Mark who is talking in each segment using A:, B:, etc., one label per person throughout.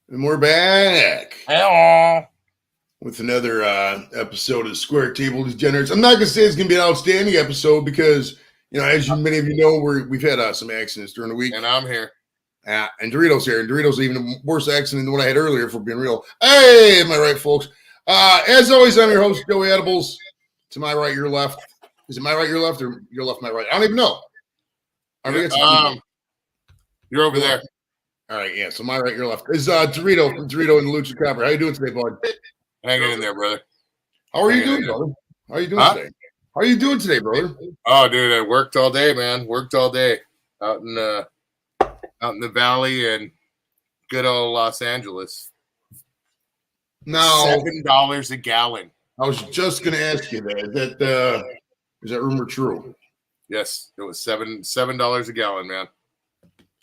A: And we're back
B: Hello.
A: with another episode of Square Table Degenerates. I'm not going to say it's going to be an outstanding episode because, as many of you know, we've had some accidents during the week.
B: And I'm here.
A: And Doritos here. And Doritos even a worse accident than what I had earlier, for being real. Hey, am I right, folks? As always, I'm your host, Joey Edibles. To my right, your left. Is it my right, your left, or your left, my right? I don't even know.
B: You're over there.
A: All right, yeah. So my right, your left is Dorito from Dorito and the Lucha Copper. How you doing today, bud?
B: Hanging in there, brother.
A: How are you doing, brother? How are you doing today? How are you doing today, brother?
B: Oh, dude, I worked all day, man. Worked all day out in the valley and good old Los Angeles.
A: Now,
B: $7 a gallon.
A: I was just going to ask you that. Is that rumor true?
B: Yes, it was $7 a gallon, man.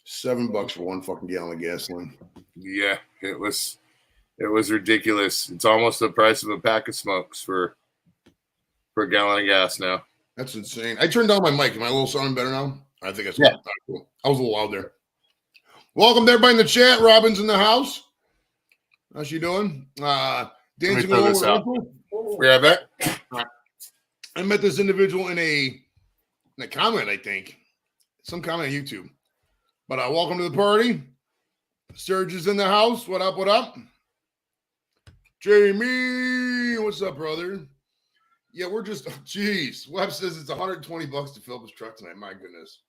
A: $7 for one fucking gallon of gasoline.
B: Yeah, it was ridiculous. It's almost the price of a pack of smokes for a gallon of gas now.
A: That's insane. I turned down my mic. Am I a little sounding better now? I think that's cool. I was a little loud there. Welcome to everybody in the chat. Robin's in the house. How's she doing? Dancing
B: throw this out. Yeah, I bet.
A: I met this individual in a comment, I think. Some comment on YouTube. But welcome to the party. Serge is in the house. What up, what up? Jamie, what's up, brother? Yeah, we're just, geez. Webb says it's $120 to fill up his truck tonight. My goodness.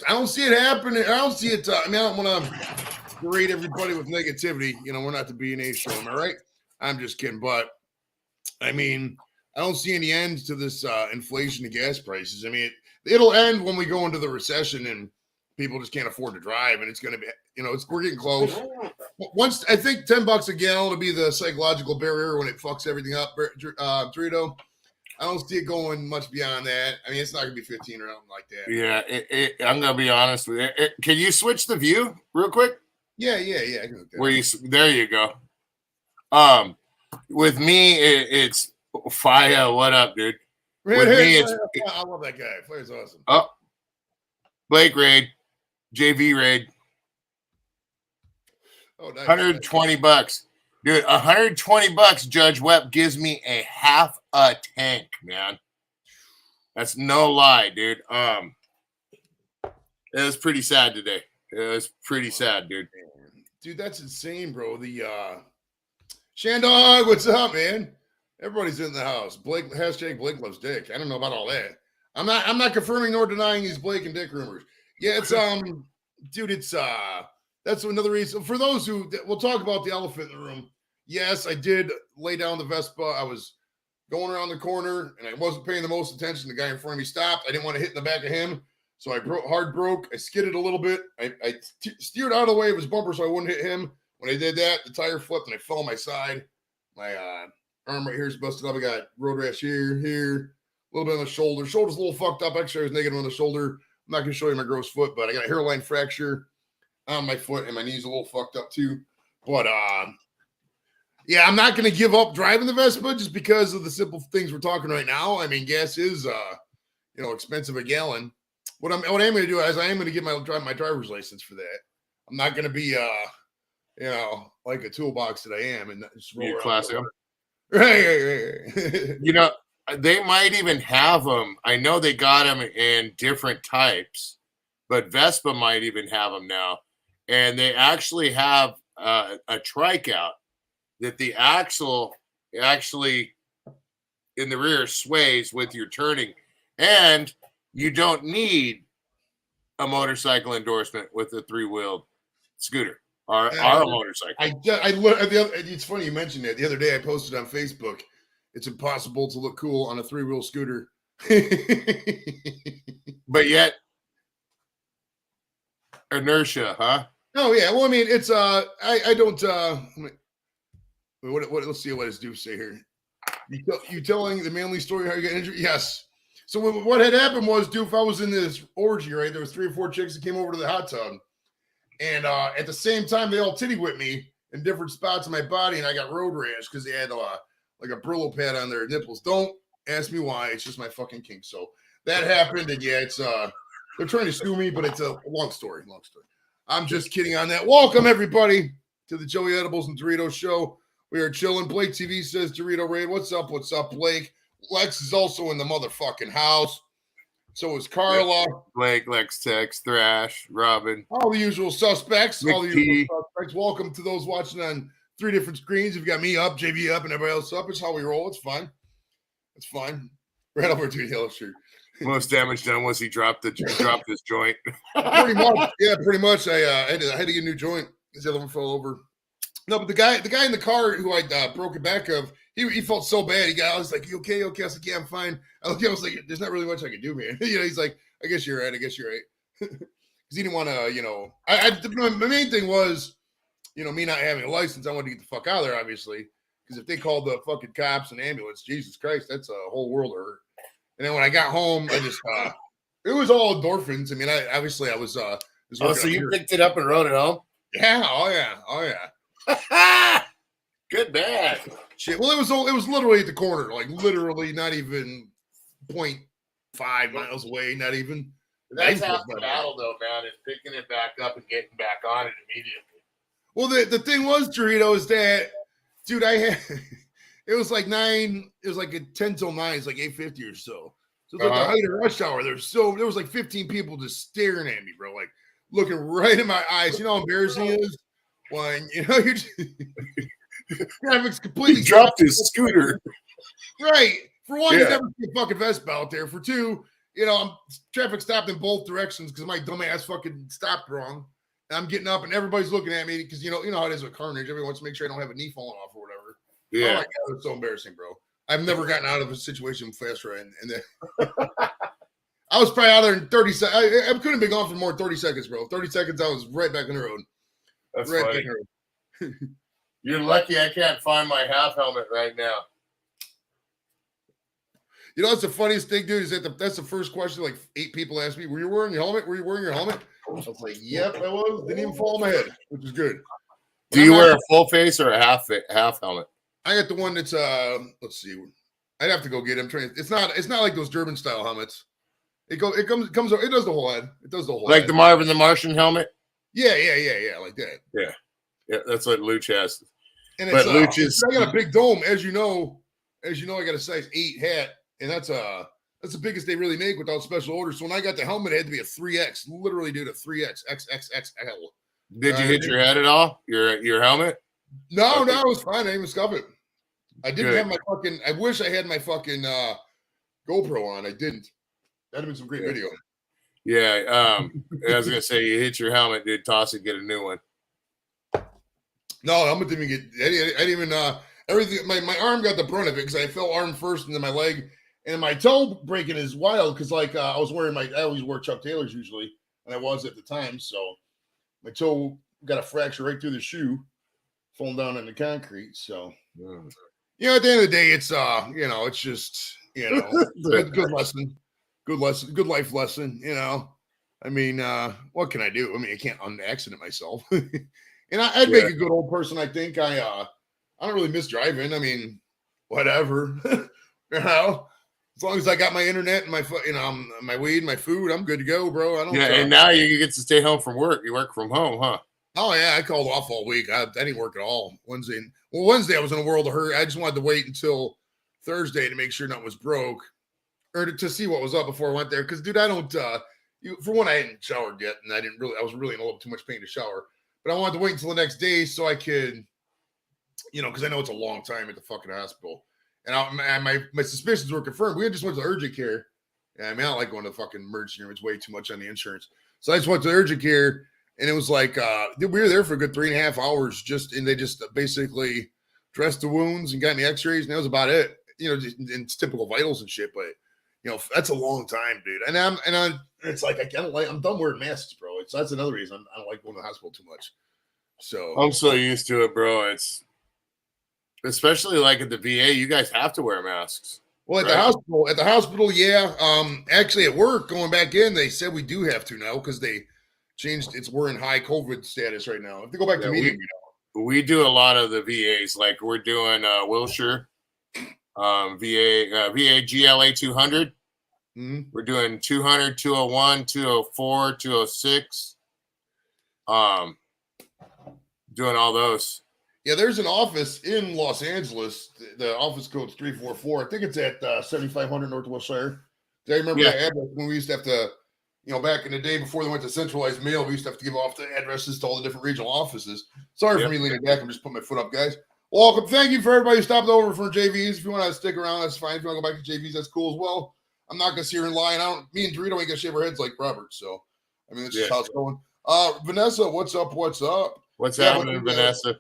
A: I don't see it happening. I don't see it. I don't want to berate everybody with negativity. We're not the B&A show. Am I right? I'm just kidding. But, I don't see any end to this inflation of gas prices. It'll end when we go into the recession and people just can't afford to drive, and it's going to be, we're getting close. Once, I think $10 a gallon will be the psychological barrier when it fucks everything up, Dorito. I don't see it going much beyond that. It's not going to be 15 or something like that.
B: Yeah, I'm going to be honest with you. Can you switch the view real quick?
A: Yeah. I can do that.
B: There you go. With me, it's Fire. What up, dude? With me, it's
A: I love that guy. Fire's awesome.
B: Oh, Blake Raid, JV Raid.
A: Oh, nice.
B: $120, dude. $120. Judge Webb gives me a half a tank, man. That's no lie, dude. It was pretty sad today. It was pretty sad, dude.
A: Dude, that's insane, bro. The Shandog, what's up, man? Everybody's in the house. Blake #Blake loves dick. I don't know about all that. I'm not confirming nor denying these Blake and dick rumors. Yeah, it's dude, it's that's another reason. For those who, we'll talk about the elephant in the room. Yes, I did lay down the Vespa. I was going around the corner and I wasn't paying the most attention. The guy in front of me stopped. I didn't want to hit in the back of him. So I broke. I skidded a little bit. I steered out of the way of his bumper so I wouldn't hit him. When I did that, the tire flipped and I fell on my side. My arm right here is busted up. I got road rash here, a little bit on the shoulder. Shoulder's a little fucked up. Actually, I was negative on the shoulder. I'm not going to show you my gross foot, but I got a hairline fracture on my foot and my knee's a little fucked up too. But yeah, I'm not going to give up driving the Vespa just because of the simple things we're talking right now. Gas is expensive a gallon. What I'm going to do is I am going to get my driver's license for that. I'm not going to be like a toolbox that I am and just roll
B: classic.
A: Right.
B: They might even have them. I know they got them in different types, but Vespa might even have them now. And they actually have a trikeout that the axle actually in the rear sways with your turning. And you don't need a motorcycle endorsement with a 3-wheeled scooter or a motorcycle.
A: It's funny you mentioned that. The other day I posted on Facebook, it's impossible to look cool on a 3-wheel scooter.
B: But yet, inertia, huh?
A: Oh, yeah. Well, it's, I don't, let's see what his dude say here. You telling the manly story how you got injured? Yes. So what had happened was, Doof, I was in this orgy, right? There was 3 or 4 chicks that came over to the hot tub. And at the same time, they all titty whipped me in different spots of my body, and I got road rash because they had like a Brillo pad on their nipples. Don't ask me why. It's just my fucking kink. So that happened, and yeah, it's they're trying to sue me, but it's a long story. I'm just kidding on that. Welcome everybody to the Joey Edibles and Doritos show. We are chilling. Blake TV says Dorito Raid. What's up? What's up, Blake? Lex is also in the motherfucking house. So is Carla.
B: Blake, Lex, Tex, Thrash, Robin.
A: All the usual suspects.
B: Mick
A: All the usual suspects. Welcome to those watching on 3 different screens. You've got me up, JV up, and everybody else up. It's how we roll. It's fine. It's fine. Right over to Yellow Shirt.
B: Most damage done was he dropped his joint.
A: Pretty much. Yeah, pretty much. I had to get a new joint. The other one fell over. No, but the guy in the car who I broke the back of, he felt so bad. I was like, "You okay? Okay." I was like, "Yeah, I'm fine." I was like, "There's not really much I can do, man." He's like, "I guess you're right. Because he didn't want to, my main thing was, me not having a license. I wanted to get the fuck out of there, obviously, because if they called the fucking cops and ambulance, Jesus Christ, that's a whole world of hurt. And then when I got home, I just, it was all endorphins. I mean, I was.
B: So you picked it up and rode it home?
A: Yeah. Oh yeah.
B: Good man.
A: Shit. Well, it was literally at the corner, like literally not even 0.5 miles away, not even.
B: That's half the battle, though, man. Is picking it back up and getting back on it immediately.
A: Well, the thing was, Dorito, is that, dude, it was like 9. It was like 10 till 9. It's like 8:50 or so. So it's like the height of rush hour. There was like 15 people just staring at me, bro, like looking right in my eyes. You know how embarrassing it is when you're just, traffic's completely.
B: He dropped his scooter.
A: Right. For one, you never see a fucking Vespa out there. For two, traffic stopped in both directions because my dumb ass fucking stopped wrong. And I'm getting up and everybody's looking at me because you know how it is with carnage. Everyone wants to make sure I don't have a knee falling off or whatever.
B: Yeah.
A: Oh my God, it's so embarrassing, bro. I've never gotten out of a situation faster. And then I was probably out there in 30 seconds. I couldn't have been gone for more than 30 seconds, bro. 30 seconds, I was right back in the road.
B: That's right funny. Back in the road. You're lucky I can't find my half helmet right now.
A: That's the funniest thing, dude, is that's the first question like 8 people asked me, were you wearing your helmet? Were you wearing your helmet? I was like, yep, I was. Didn't even fall on my head, which is good. But
B: do you wear a full face or a half helmet?
A: I got the one that's let's see. I'd have to go get him. It's not like those German style helmets. It does the whole head. It does the whole
B: like
A: head.
B: The Marvin the Martian helmet?
A: Yeah, like that.
B: Yeah, that's what Luch has.
A: And it's, I got a big dome, as you know, I got a size 8 hat, and that's the biggest they really make without special orders. So when I got the helmet, it had to be a 3X. Literally, dude, a 3X, XXXL.
B: Did you hit your head at all? Your helmet?
A: No, it was fine. I didn't even scuff it. I didn't have my fucking. I wish I had my fucking GoPro on. I didn't. That'd have been some great video.
B: Yeah. I was gonna say you hit your helmet, dude. Toss it, get a new one.
A: No, helmet didn't even get. I didn't even. Everything. My arm got the brunt of it because I fell arm first, and then my leg, and my toe breaking is wild because I always wear Chuck Taylors usually, and I was at the time, so my toe got a fracture right through the shoe, falling down in the concrete. So, at the end of the day, it's it's just good lesson, good life lesson. I mean, what can I do? I mean, I can't un-accident myself, and I'd make a good old person. I think I don't really miss driving. I mean, whatever, as long as I got my internet and my weed, my food, I'm good to go, bro. I don't.
B: Yeah, and now you get to stay home from work. You work from home, huh?
A: Oh yeah, I called off all week. I didn't work at all Wednesday. Wednesday I was in a world of hurt. I just wanted to wait until Thursday to make sure nothing was broke, or to see what was up before I went there. Because, dude, I don't. For one, I hadn't showered yet, and I was really in a little too much pain to shower. But I wanted to wait until the next day so I could, because I know it's a long time at the fucking hospital. And my suspicions were confirmed. We had just went to urgent care. Yeah, I mean, I don't like going to the fucking emergency room. It's way too much on the insurance. So I just went to urgent care, and it was like we were there for a good 3.5 hours. And they just basically dressed the wounds and got me X-rays, and that was about it. It's typical vitals and shit. But that's a long time, dude. And it's like I'm done wearing masks, bro. That's another reason I don't like going to the hospital too much. So
B: I'm so used to it, bro. It's especially like at the VA, you guys have to wear masks.
A: Well, at the hospital, yeah. Actually, at work, going back in, they said we do have to now because they changed. We're in high COVID status right now. If they go back to meeting,
B: we do a lot of the VAs. Like we're doing Wilshire, VA GLA 200.
A: Mm-hmm.
B: We're doing 200, 201, 204, 206. doing all those.
A: Yeah, there's an office in Los Angeles. The office code's 344. I think it's at 7500 Northwest Shire. I remember
B: Yeah.
A: that address when we used to have to, back in the day before they went to centralized mail, we used to have to give off the addresses to all the different regional offices. Sorry for me leaning back. I'm just putting my foot up, guys. Welcome. Thank you for everybody who stopped over for JVs. If you want to stick around, that's fine. If you want to go back to JVs, that's cool as well. I'm not going to sit here and lie. Me and Dorito ain't going to shave our heads like Robert. So, I mean, that's just how it's going. Vanessa, what's up? What's up?
B: What's happening, Vanessa?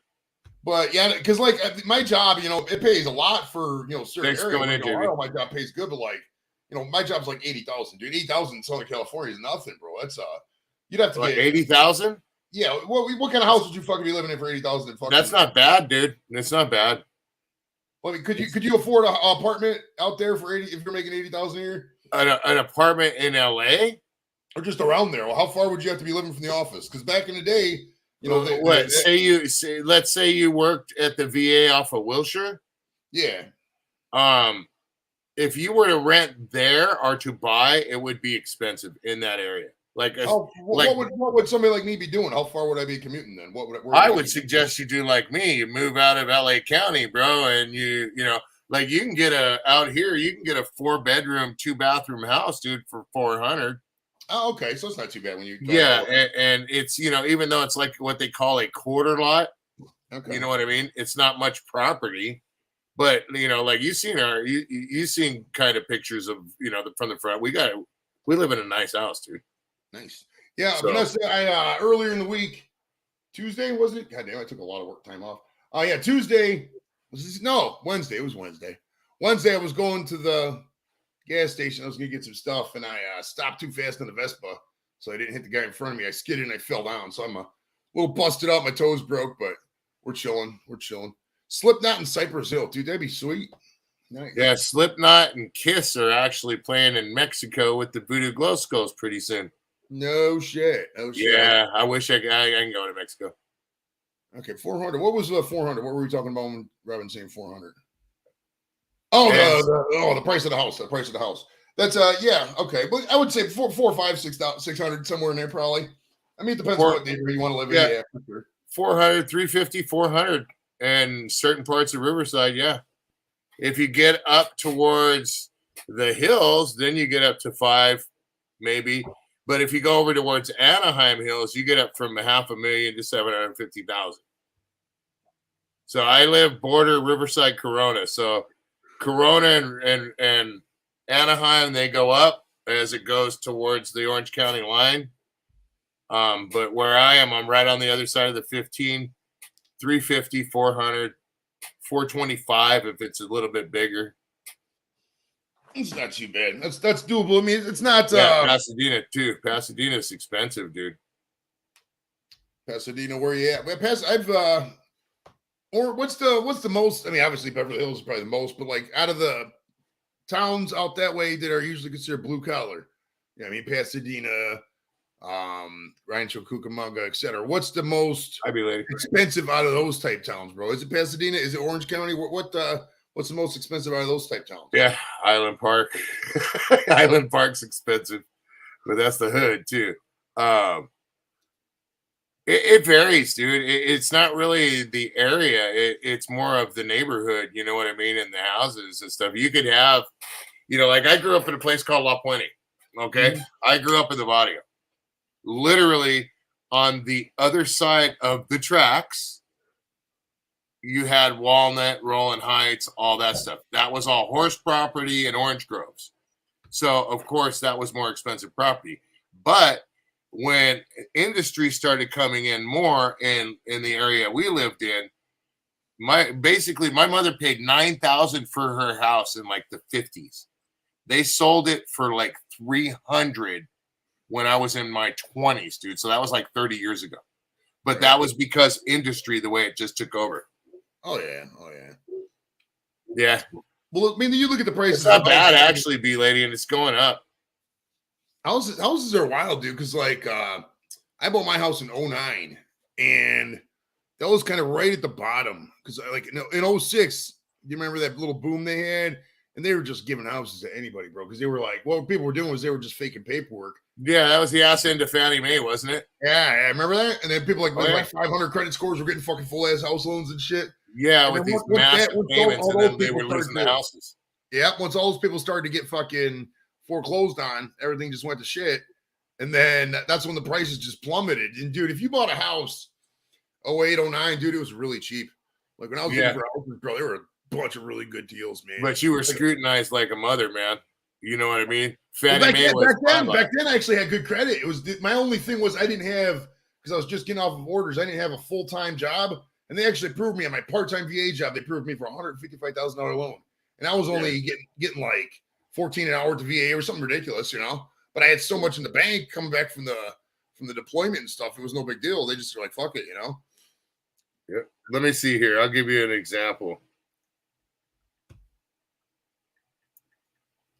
A: But yeah, because like my job, it pays a lot for certain areas. My job pays good, but like my job's like 80,000, dude. 80,000 in Southern California is nothing, bro. That's you'd have to get
B: 80,000.
A: Yeah, what kind of house would you fucking be living in for 80,000?
B: That's not bad, dude. It's not bad.
A: Well, I mean, could you afford an apartment out there for 80 if you're making 80,000 a year?
B: An apartment in LA
A: or just around there? Well, how far would you have to be living from the office? Because back in the day.
B: Let's say you worked at the VA off of Wilshire.
A: Yeah.
B: If you were to rent there or to buy, it would be expensive in that area. What
A: would somebody like me be doing? How far would I be commuting then?
B: I would suggest you do like me. You move out of LA County, bro, and you can get out here. You can get a 4-bedroom, 2-bathroom house, dude, for $400.
A: Oh, okay. So it's not too bad when you.
B: And it's even though it's like what they call a quarter lot.
A: Okay.
B: You know what I mean? It's not much property, but like you've seen kind of pictures of from the front. We live in a nice house, dude.
A: Nice. Yeah, so, Vanessa, I earlier in the week, Tuesday was it? God damn, I took a lot of work time off. Oh yeah, Tuesday. Wednesday. It was Wednesday. Wednesday, I was going to the gas station. I was gonna get some stuff, and I stopped too fast on the Vespa, so I didn't hit the guy in front of me. I skidded and I fell down, so I'm a little busted up. My toes broke, but we're chilling. Slipknot and Cypress Hill, dude. That'd be sweet. Nice.
B: Yeah, Slipknot and Kiss are actually playing in Mexico with the Voodoo Glow Skulls pretty soon.
A: No shit.
B: Yeah, I wish I can go to Mexico.
A: Okay, 400. What was the 400? What were we talking about when Robin saying 400? Oh, yes. The price of the house. The price of the house. That's yeah, okay. But I would say 4, 5, 600 somewhere in there probably. I mean, it depends on what neighborhood you want to live in. Yeah, for sure.
B: 400, 350, 400, and certain parts of Riverside. Yeah, if you get up towards the hills, then you get up to 5, maybe. But if you go over towards Anaheim Hills, you get up from $500,000 to $750,000. So I live border Riverside, Corona. So Corona and Anaheim, they go up as it goes towards the Orange County line. But where I am, I'm right on the other side of the 15, 350, 400, 425 if it's a little bit bigger.
A: It's not too bad. That's doable. I mean, it's not.
B: Pasadena too. Pasadena's expensive, dude.
A: Pasadena, where you at? Or what's the most? I mean, obviously Beverly Hills is probably the most, but like out of the towns out that way that are usually considered blue collar, I mean, Pasadena, Rancho Cucamonga, etc. What's the most expensive out of those type towns, bro? Is it Pasadena? Is it Orange County? What's the most expensive out of those type towns?
B: Yeah, Island Park. Island Park's expensive, but that's the hood too. It varies, dude. It's not really the area. It's more of the neighborhood. You know what I mean? And the houses and stuff. You could have, like I grew up in a place called La Puente. Okay. Mm-hmm. I grew up in the barrio. Literally on the other side of the tracks, you had Walnut, Rolling Heights, all that stuff. That was all horse property and orange groves. So, of course, that was more expensive property. But when industry started coming in more in the area we lived in, my mother paid $9,000 for her house in like the 50s. They sold it for like $300 when I was in my 20s, dude. So that was like 30 years ago. But that was because industry, the way it just took over.
A: Oh yeah.
B: Yeah.
A: Well, I mean, you look at the prices.
B: It's not bad, actually, B-Lady, and it's going up.
A: Houses are wild, dude. Because like, I bought my house in 2009, and that was kind of right at the bottom. Because like in 2006, you remember that little boom they had, and they were just giving houses to anybody, bro. Because they were like, what people were doing was they were just faking paperwork
B: Yeah, that was the ass into Fannie Mae, wasn't it?
A: Yeah, I remember that. And then people like
B: Oh,
A: with
B: yeah.
A: like 500 credit scores were getting fucking full ass house loans and shit.
B: Yeah,
A: And
B: with
A: then
B: these
A: once
B: massive payments,
A: all
B: and
A: those
B: then they
A: people
B: were
A: started
B: losing the
A: to,
B: houses.
A: yeah, once all those people started to get fucking foreclosed on, everything just went to shit. And then that's when the prices just plummeted. And dude, if you bought a house 08, 09, dude, it was really cheap. Like when I was looking for houses, bro, there were a bunch of really good deals, man.
B: But you were
A: Like,
B: scrutinized like a mother, man. You know what I mean?
A: well,
B: Fannie Mae was
A: back then, I actually had good credit. It was my only thing was I didn't have, because I was just getting off of orders. I didn't have a full time job, and they actually approved me on my part time VA job. They approved me for $155,000 loan, and I was only getting like 14 an hour to VA or something ridiculous, you know. But I had so much in the bank coming back from the deployment and stuff. It was no big deal. They just were like, "Fuck it," you know.
B: Yeah. Let me see here. I'll give you an example.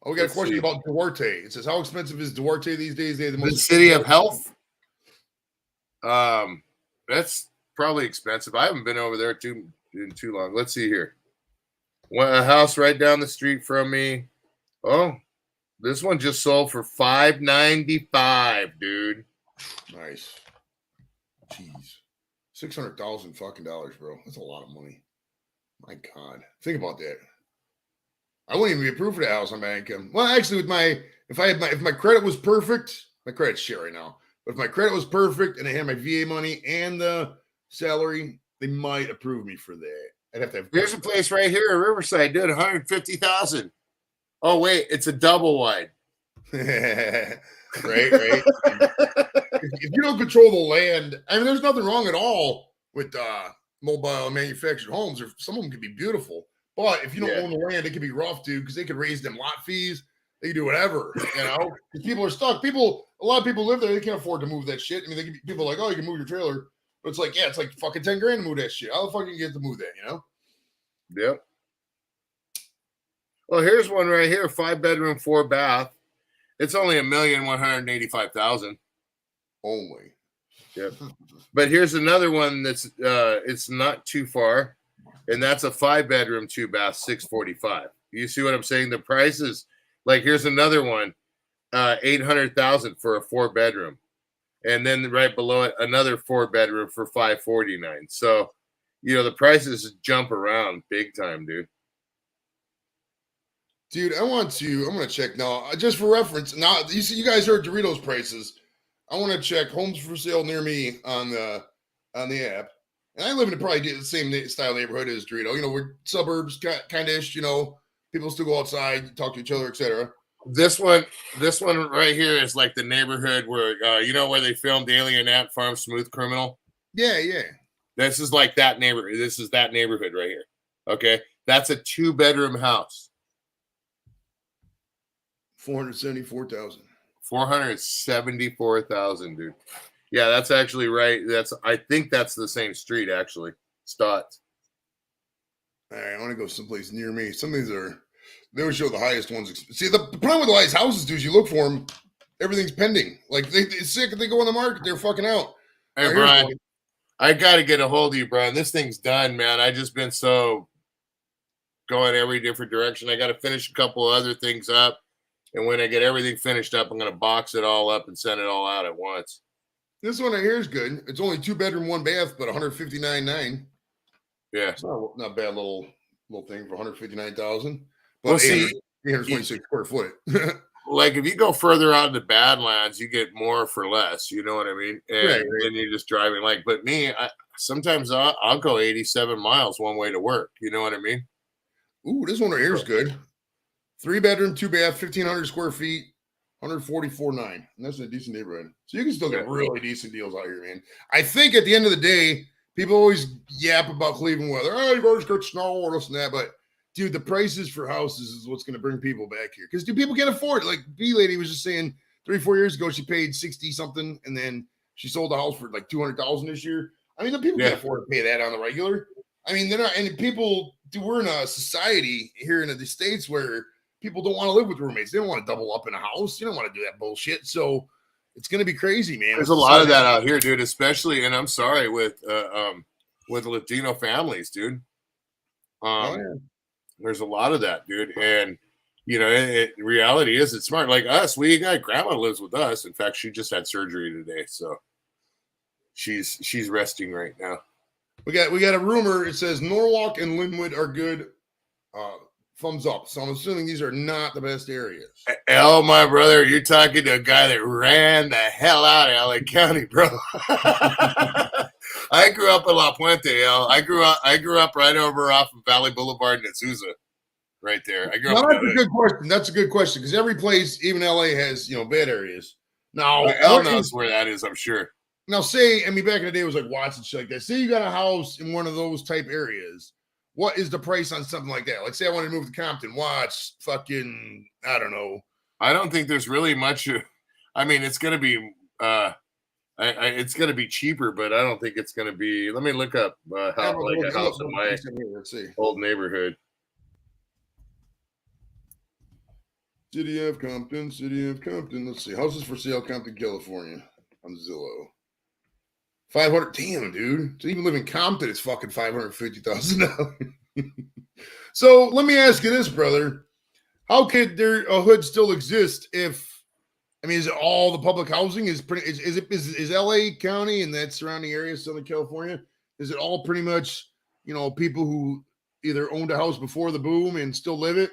A: Oh, we got a question about Duarte. It says, "How expensive is Duarte these days?" They have
B: the city of health. That's probably expensive. I haven't been over there too long. Let's see here. A house right down the street from me. Oh, this one just sold for $595, dude.
A: Nice. Jeez, 600,000 fucking dollars, bro. That's a lot of money. My God, think about that. I wouldn't even be approved for the house on my income. Well, actually, if my credit was perfect, my credit's shit right now. But if my credit was perfect and I had my VA money and the salary, they might approve me for that. I'd have to have.
B: Here's a place right here in Riverside, dude. 150,000. Oh wait, it's a double wide.
A: right. If you don't control the land, I mean, there's nothing wrong at all with mobile manufactured homes. Or some of them can be beautiful. But if you don't own the land, it can be rough, dude, because they could raise them lot fees. They can do whatever, you know. People are stuck. A lot of people live there. They can't afford to move that shit. I mean, people are like, oh, you can move your trailer, but it's like, yeah, it's like fucking 10 grand to move that shit. How the fuck you get to move that, you know?
B: Yep. Well, here's one right here: 5-bedroom, 4-bath. It's only $1,185,000
A: only.
B: Yep. But here's another one that's it's not too far. And that's a 5-bedroom, 2-bath, $645,000. You see what I'm saying? The price is like, here's another one, $800,000 for a 4-bedroom, and then right below it, another 4-bedroom for $549,000. So, you know, the prices jump around big time, dude.
A: Dude, I'm going to check now, just for reference. Now, you see, you guys heard Doritos prices. I want to check homes for sale near me on the app. And I live in probably the same style neighborhood as Dorito. You know, we're suburbs, kind of ish. You know, people still go outside, talk to each other, etc.
B: This one right here is like the neighborhood where you know where they filmed Alien Ant Farm, Smooth Criminal.
A: Yeah.
B: This is like that neighborhood. This is that neighborhood right here. Okay, that's a 2-bedroom house.
A: 474,000.
B: 474,000, dude. Yeah, that's actually right. I think that's the same street, actually. Stotts.
A: All right, I want to go someplace near me. Some of these they would show the highest ones. See, the problem with the highest houses, dude, is you look for them, everything's pending. Like, they're sick. If they go on the market, they're fucking out.
B: Hey, Brian, I got to get a hold of you, Brian. This thing's done, man. I just been so going every different direction. I got to finish a couple of other things up. And when I get everything finished up, I'm going to box it all up and send it all out at once.
A: This one right here is good. It's only 2-bedroom, 1-bath, but 159,900.
B: Yeah,
A: it's not bad little thing for 159,000.
B: Well, see,
A: 826 square foot.
B: Like if you go further out in the Badlands, you get more for less. You know what I mean? And then you're just driving. Like, but me, sometimes I'll go 87 miles one way to work. You know what I mean?
A: Ooh, this one right here is good. 3-bedroom, 2-bath, 1,500 square feet. 144.9, and that's a decent neighborhood. So you can still get really decent deals out here, man. I think at the end of the day, people always yap about Cleveland weather. Oh, you've always got snow or this and that, but dude, the prices for houses is what's going to bring people back here because people can't afford it. Like B lady was just saying 3-4 years ago, she paid 60 something, and then she sold the house for like 200,000 this year. I mean, the people can't afford to pay that on the regular. I mean, they're not, and people. We're in a society here in the States where people don't want to live with roommates. They don't want to double up in a house. You don't want to do that bullshit. So it's going to be crazy, man.
B: There's a lot of that out here, dude, especially, and I'm sorry, with Latino families, dude. There's a lot of that, dude. And reality is it's smart. Like us, we got grandma lives with us. In fact, she just had surgery today, so she's resting right now.
A: We got a rumor. It says Norwalk and Linwood are good. Thumbs up. So I'm assuming these are not the best areas.
B: My brother, you're talking to a guy that ran the hell out of LA County, bro. I grew up in La Puente, I grew up right over off of Valley Boulevard in Azusa, right there. I grew up.
A: That's a good question. That's a good question because every place, even LA, has bad areas. Now,
B: El knows where that is, I'm sure.
A: Now, say, back in the day, it was like Watts and shit like that. Say you got a house in one of those type areas. What is the price on something like that? Like, say I want to move to Compton, Watts, fucking, I don't know.
B: I don't think there's really much. It's going to be, it's going to be cheaper, but I don't think it's going to be. Let me look up a house in my old neighborhood.
A: City of Compton. Let's see. Houses for sale, Compton, California. On Zillow. 500. Damn, dude. To even live in Compton, it's fucking $550,000. So let me ask you this, brother. How could a hood still exist if? Is it all the public housing? Is LA County and that surrounding area, Southern California? Is it all pretty much people who either owned a house before the boom and still live it?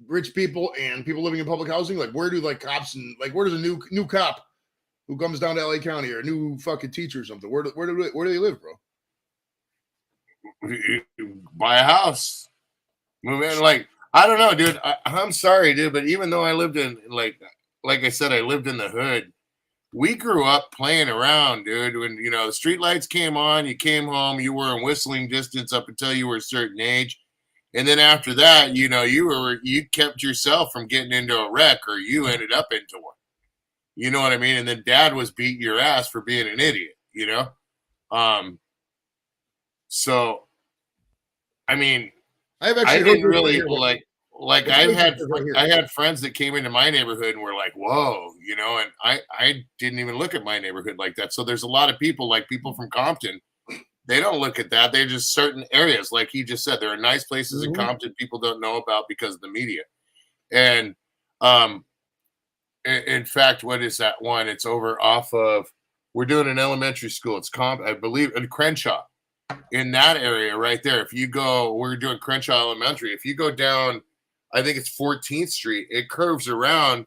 A: Rich people and people living in public housing? Like, where do cops and where does a new cop who comes down to LA County or a new fucking teacher or something? Where do they live, bro?
B: Buy a house. Move in. Like, I don't know, dude. I'm sorry, dude, but even though I lived in like I said, I lived in the hood. We grew up playing around, dude. When the street lights came on, you came home, you were in whistling distance up until you were a certain age. And then after that, you kept yourself from getting into a wreck or you ended up into one. You know what I mean? And then dad was beating your ass for being an idiot, So, I didn't really I had friends that came into my neighborhood and were like, whoa, and I didn't even look at my neighborhood like that. So there's a lot of people, like people from Compton, they don't look at that. They're just certain areas. Like he just said, there are nice places in Compton people don't know about because of the media. And, in fact, what is that one? It's over off of, we're doing an elementary school. It's I believe in Crenshaw, in that area right there. If you go, we're doing Crenshaw Elementary. If you go down, I think it's 14th Street, it curves around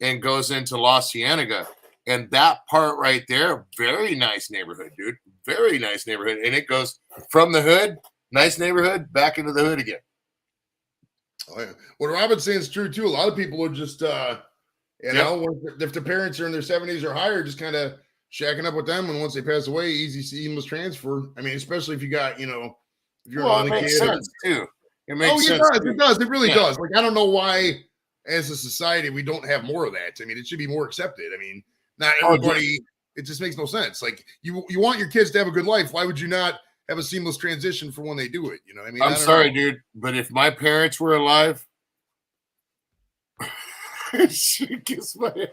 B: and goes into La Cienega. And that part right there, very nice neighborhood, dude. Very nice neighborhood. And it goes from the hood, nice neighborhood, back into the hood again.
A: Oh, yeah. What Robin's saying is true, too. A lot of people are just, if the parents are in their 70s or higher, just kind of shacking up with them. And once they pass away, easy, seamless transfer. Especially if you got, if you're an only kid.
B: Sense, too. It makes sense.
A: It does. It really does. Like, I don't know why, as a society, we don't have more of that. It should be more accepted. Not everybody, it just makes no sense. Like, you want your kids to have a good life. Why would you not have a seamless transition for when they do it?
B: I'm sorry, dude, but if my parents were alive, kiss my wait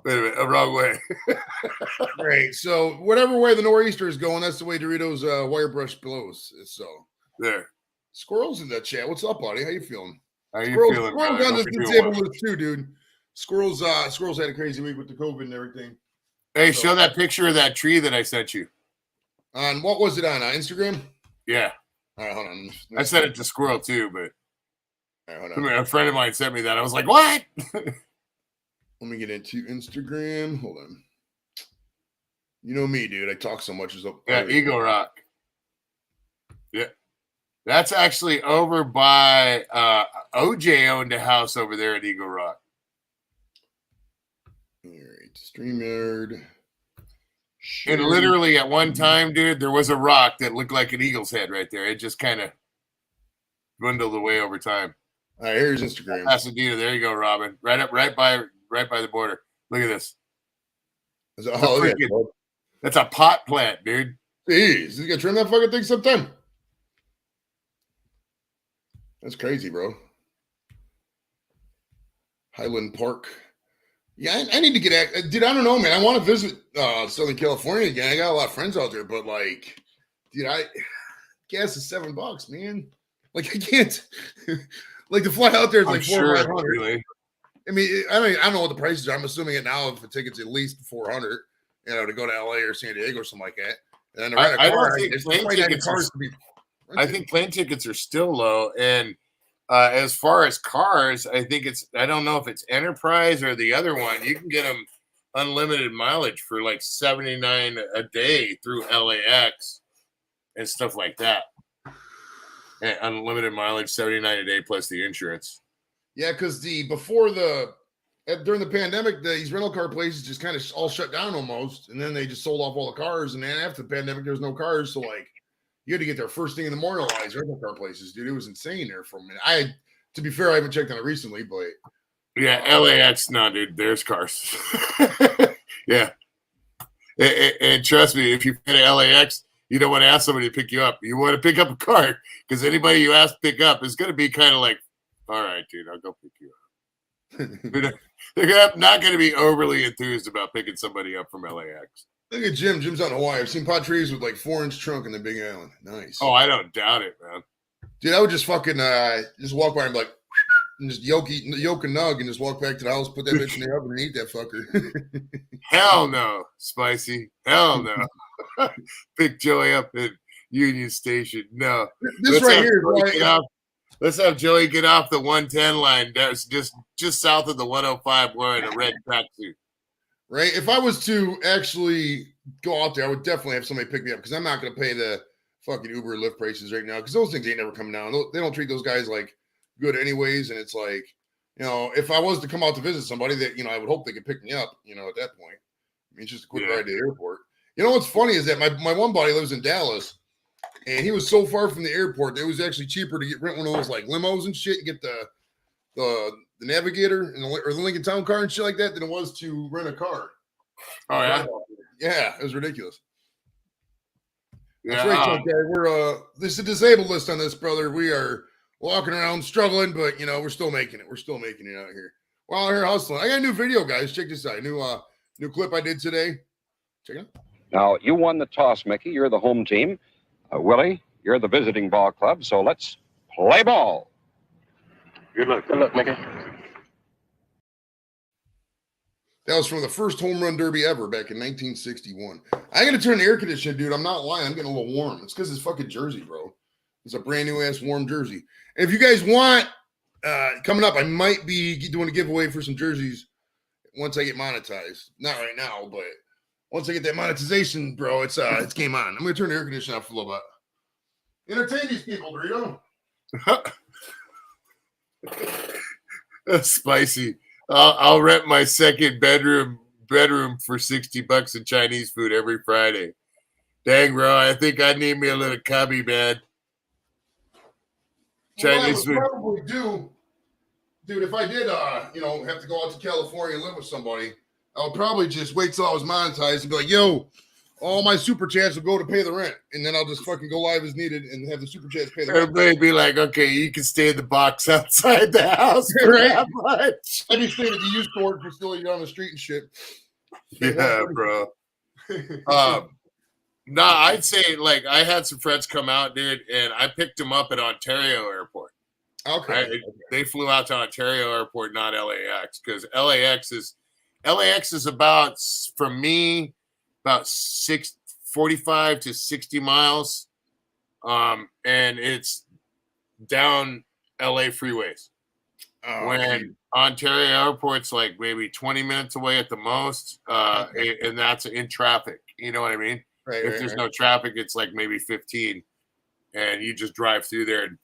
B: a minute, a wrong way.
A: Right. So whatever way the nor'easter is going, that's the way Doritos wire brush blows. So
B: there.
A: Squirrel's in that chat. What's up, buddy? How you feeling?
B: How you feeling?
A: Squirrel's on the table list too, dude. Squirrel's had a crazy week with the COVID and everything.
B: Hey, show that picture of that tree that I sent you.
A: On what was it on Instagram?
B: Yeah.
A: All right, hold on.
B: I sent it to Squirrel too, but
A: hold on.
B: A friend of mine sent me that. I was like, what?
A: Let me get into Instagram. Hold on. You know me, dude. I talk so much.
B: Eagle Rock. Yeah. That's actually over by OJ owned a house over there at Eagle Rock.
A: All right. StreamYard.
B: And literally at one time, dude, there was a rock that looked like an eagle's head right there. It just kind of dwindled away over time.
A: All right, here's Instagram.
B: Pasadena. There you go, Robin. Right by the border. Look at this. That's a pot plant, dude.
A: Jeez, you gotta trim that fucking thing sometime. That's crazy, bro. Highland Park. Yeah, I need to get dude. I don't know, man. I want to visit Southern California again. I got a lot of friends out there, but like, dude, gas is $7, man. Like, I can't. Like to fly out there, it's
B: I'm
A: like $400
B: sure,
A: or $500.
B: really.
A: I mean, I don't know what the prices are. I'm assuming it now if a ticket's at least $400, to go to LA or San Diego or something like that. And then to rent a
B: I
A: car,
B: don't think
A: it's
B: plane
A: probably not
B: tickets.
A: cars to be.
B: I think plane tickets are still low, and as far as cars, I think I don't know if it's Enterprise or the other one. You can get them unlimited mileage for like $79 a day through LAX and stuff like that. And unlimited mileage, $79 a day plus the insurance.
A: Yeah, because during the pandemic, these rental car places just kind of all shut down almost, and then they just sold off all the cars. And then after the pandemic, there was no cars, so like you had to get there first thing in the morning. All these rental car places, dude, it was insane there for a minute. To be fair, I haven't checked on it recently, but
B: yeah, LAX, no, dude, there's cars. Yeah, and trust me, if you go to LAX, you don't want to ask somebody to pick you up. You want to pick up a car because anybody you ask to pick up is going to be kind of like, all right, dude, I'll go pick you up. They're not going to be overly enthused about picking somebody up from LAX.
A: Look at Jim. Jim's out in Hawaii. I've seen Patrice with like 4-inch trunk in the Big Island. Nice.
B: Oh, I don't doubt it, man.
A: Dude, I would just fucking just walk by and be like, and just yoke a nug and just walk back to the house, put that bitch in the oven and eat that fucker.
B: Hell no, Spicy. Hell no. Pick Joey up at Union Station. No.
A: This right here is why.
B: Let's have Joey get off the 110 line. That's just south of the 105 wearing a red tracksuit.
A: Right? If I was to actually go out there, I would definitely have somebody pick me up because I'm not going to pay the fucking Uber or Lyft prices right now because those things ain't never coming down. They don't treat those guys like good anyways. And it's like, if I was to come out to visit somebody that, I would hope they could pick me up, at that point. I mean, it's just a quick ride to the airport. You know what's funny is that my one buddy lives in Dallas and he was so far from the airport that it was actually cheaper to rent one of those like limos and shit and get the Navigator or the Lincoln Town car and shit like that than it was to rent a car.
B: Oh, yeah?
A: Yeah, it was ridiculous.
B: Yeah.
A: That's right, guy. This is a disabled list on this, brother. We are walking around struggling, but we're still making it. We're still making it out here. We're out here hustling. I got a new video, guys. Check this out. New clip I did today. Check it out.
C: Now, you won the toss, Mickey. You're the home team. Willie, you're the visiting ball club, so let's play ball.
D: Good luck, Mickey.
A: That was from the first home run derby ever back in 1961. I got to turn the air conditioner, dude. I'm not lying. I'm getting a little warm. It's because it's fucking jersey, bro. It's a brand new ass warm jersey. And if you guys want, coming up, I might be doing a giveaway for some jerseys once I get monetized. Not right now, but once I get that monetization, bro, it's game on. I'm gonna turn the air conditioner off for a little bit. Entertain these people, Dorito.
B: That's spicy. I'll rent my second bedroom for $60 in Chinese food every Friday. Dang, bro, I think I need me a little cubby, man. Chinese food.
A: Probably do, dude. If I did, have to go out to California and live with somebody, I would probably just wait till I was monetized and be like, "Yo, all my super chats will go to pay the rent," and then I'll just fucking go live as needed and have the super chats pay the rent.
B: Everybody be like, "Okay, you can stay in the box outside the house for that much."
A: I'd be staying at the used store facility down the street and shit.
B: Yeah, bro. No, I'd say like I had some friends come out, dude, and I picked them up at Ontario Airport.
A: Okay.
B: They flew out to Ontario Airport, not LAX, because LAX is about, from me, about 45 to 60 miles, and it's down LA freeways. When Ontario Airport's like maybe 20 minutes away at the most, and that's in traffic. You know what I mean?
A: Right,
B: if there's no traffic, it's like maybe 15, and you just drive through there and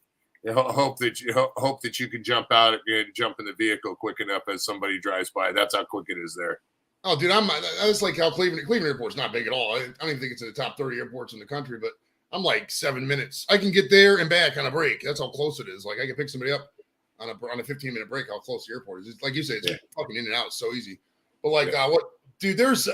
B: hope that you can jump out and jump in the vehicle quick enough as somebody drives by. That's how quick it is there.
A: Oh, dude, that's like how Cleveland Airport's not big at all. I don't even think it's in the top 30 airports in the country, but I'm like 7 minutes. I can get there and back on a break. That's how close it is. Like I can pick somebody up on a 15-minute break. How close the airport is. It's, like you say, it's fucking in and out. It's so easy. But like dude, there's I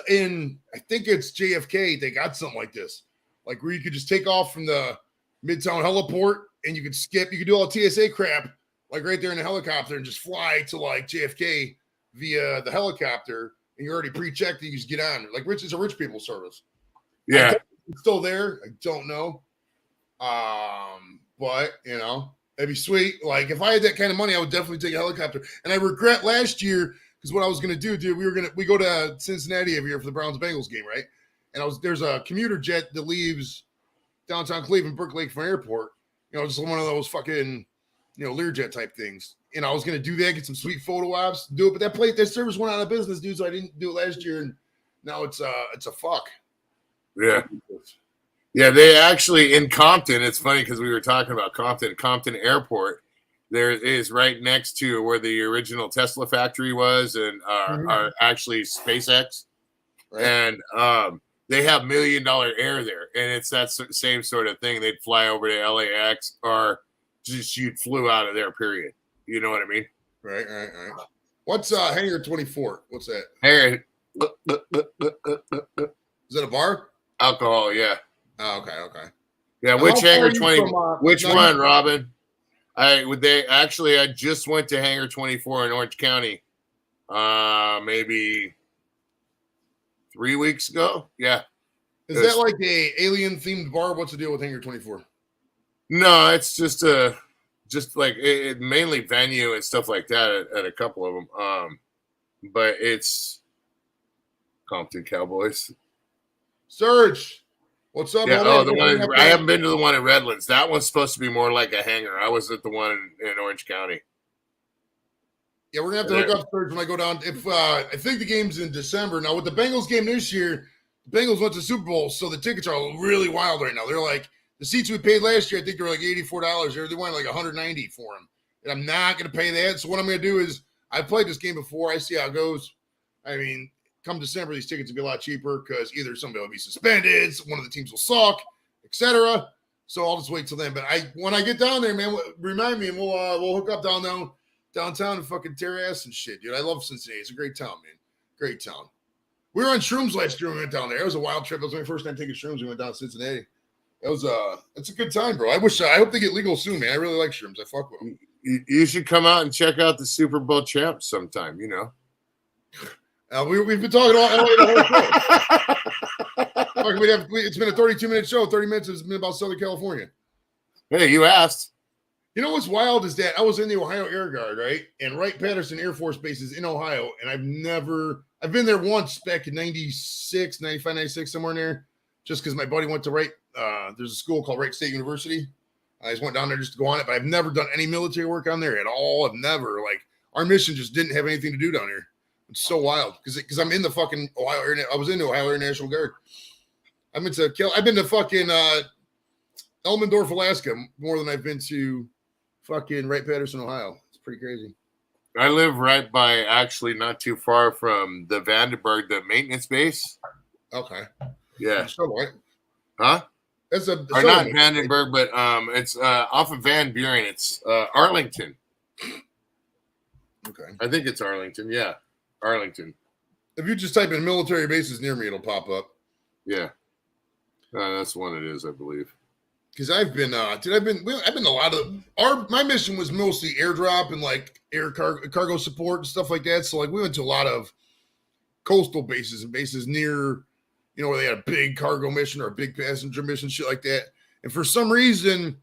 A: think it's JFK. They got something like this, like where you could just take off from the Midtown heliport and you could skip. You could do all TSA crap like right there in the helicopter and just fly to like JFK via the helicopter. And you're already pre-checked. You just get on. Like it's a rich people service.
B: Yeah,
A: it's still there. I don't know. But That'd be sweet. Like if I had that kind of money, I would definitely take a helicopter. And I regret last year because what I was gonna do, dude, we go to Cincinnati every year for the Browns Bengals game, right? And there's a commuter jet that leaves downtown Cleveland, Brook Lake from airport. Just one of those fucking, Learjet type things. And I was gonna do that, get some sweet photo ops, do it. But that service went out of business, dude. So I didn't do it last year, and now it's a fuck.
B: Yeah. Yeah, they actually in Compton. It's funny because we were talking about Compton Airport. There is right next to where the original Tesla factory was, and are actually SpaceX,
A: Right.
B: and they have $1 million air there, and it's that same sort of thing. They'd fly over to LAX, or just you flew out of there. Period. You know what I mean?
A: Right. What's Hangar 24? What's that?
B: Hey,
A: Is that a bar?
B: alcohol. Yeah.
A: Oh, okay.
B: Yeah.
A: How
B: Which
A: far are
B: Hangar
A: you
B: 20?
A: from,
B: Which
A: no,
B: one, Robin? I just went to Hangar 24 in Orange County, maybe 3 weeks ago. Yeah.
A: Is that like a alien themed bar? What's the deal with Hangar 24?
B: No, it's just like it mainly venue and stuff like that at a couple of them. But it's Compton Cowboys.
A: Serge, what's up?
B: Yeah.
A: man?
B: Oh, I haven't been to the one in Redlands. That one's supposed to be more like a hangar. I was at the one in Orange County.
A: Yeah, we're gonna have to hook up Serge when I go down. If I think the game's in December. Now with the Bengals game this year, the Bengals went to Super Bowl, so the tickets are really wild right now. They're like the seats we paid last year. I think they were like $84. They went like $190 for them, and I'm not gonna pay that. So what I'm gonna do is I've played this game before. I see how it goes. I mean, come December, these tickets will be a lot cheaper because either somebody will be suspended, one of the teams will suck, etc. So I'll just wait till then. But when I get down there, man, remind me, and we'll hook up downtown and fucking tear ass and shit, dude. I love Cincinnati. It's a great town, man. Great town. We were on shrooms last year when we went down there. It was a wild trip. That was my first time taking shrooms. We went down to Cincinnati. It's a good time, bro. I hope they get legal soon, man. I really like shrooms. I fuck with them.
B: You should come out and check out the Super Bowl champs sometime.
A: We've been talking all the whole show. It's been a 32-minute show. 30 minutes has been about Southern California.
B: Hey, you asked.
A: You know what's wild is that I was in the Ohio Air Guard, right? And Wright-Patterson Air Force Base is in Ohio, and I've been there once back in 96, 95, 96, somewhere in there, just because my buddy went to Wright. There's a school called Wright State University. I just went down there just to go on it, but I've never done any military work on there at all. I've never, our mission just didn't have anything to do down here. It's so wild because I'm in the fucking Ohio Air. I was in the Ohio Air National Guard. I've been to fucking Elmendorf, Alaska, more than I've been to fucking Wright-Patterson, Ohio. It's pretty crazy.
B: I live right by, actually not too far from the Vandenberg, the maintenance base.
A: Okay.
B: Yeah.
A: Right?
B: Huh?
A: That's or
B: not Vandenberg, but it's off of Van Buren. It's Arlington.
A: Okay.
B: I think it's Arlington. Yeah. Arlington.
A: If you just type in military bases near me, it'll pop up.
B: Yeah. That's one it is, I believe.
A: Because I've been a lot of my mission was mostly airdrop and air cargo support and stuff like that. So we went to a lot of coastal bases and bases near, where they had a big cargo mission or a big passenger mission, shit like that. And for some reason,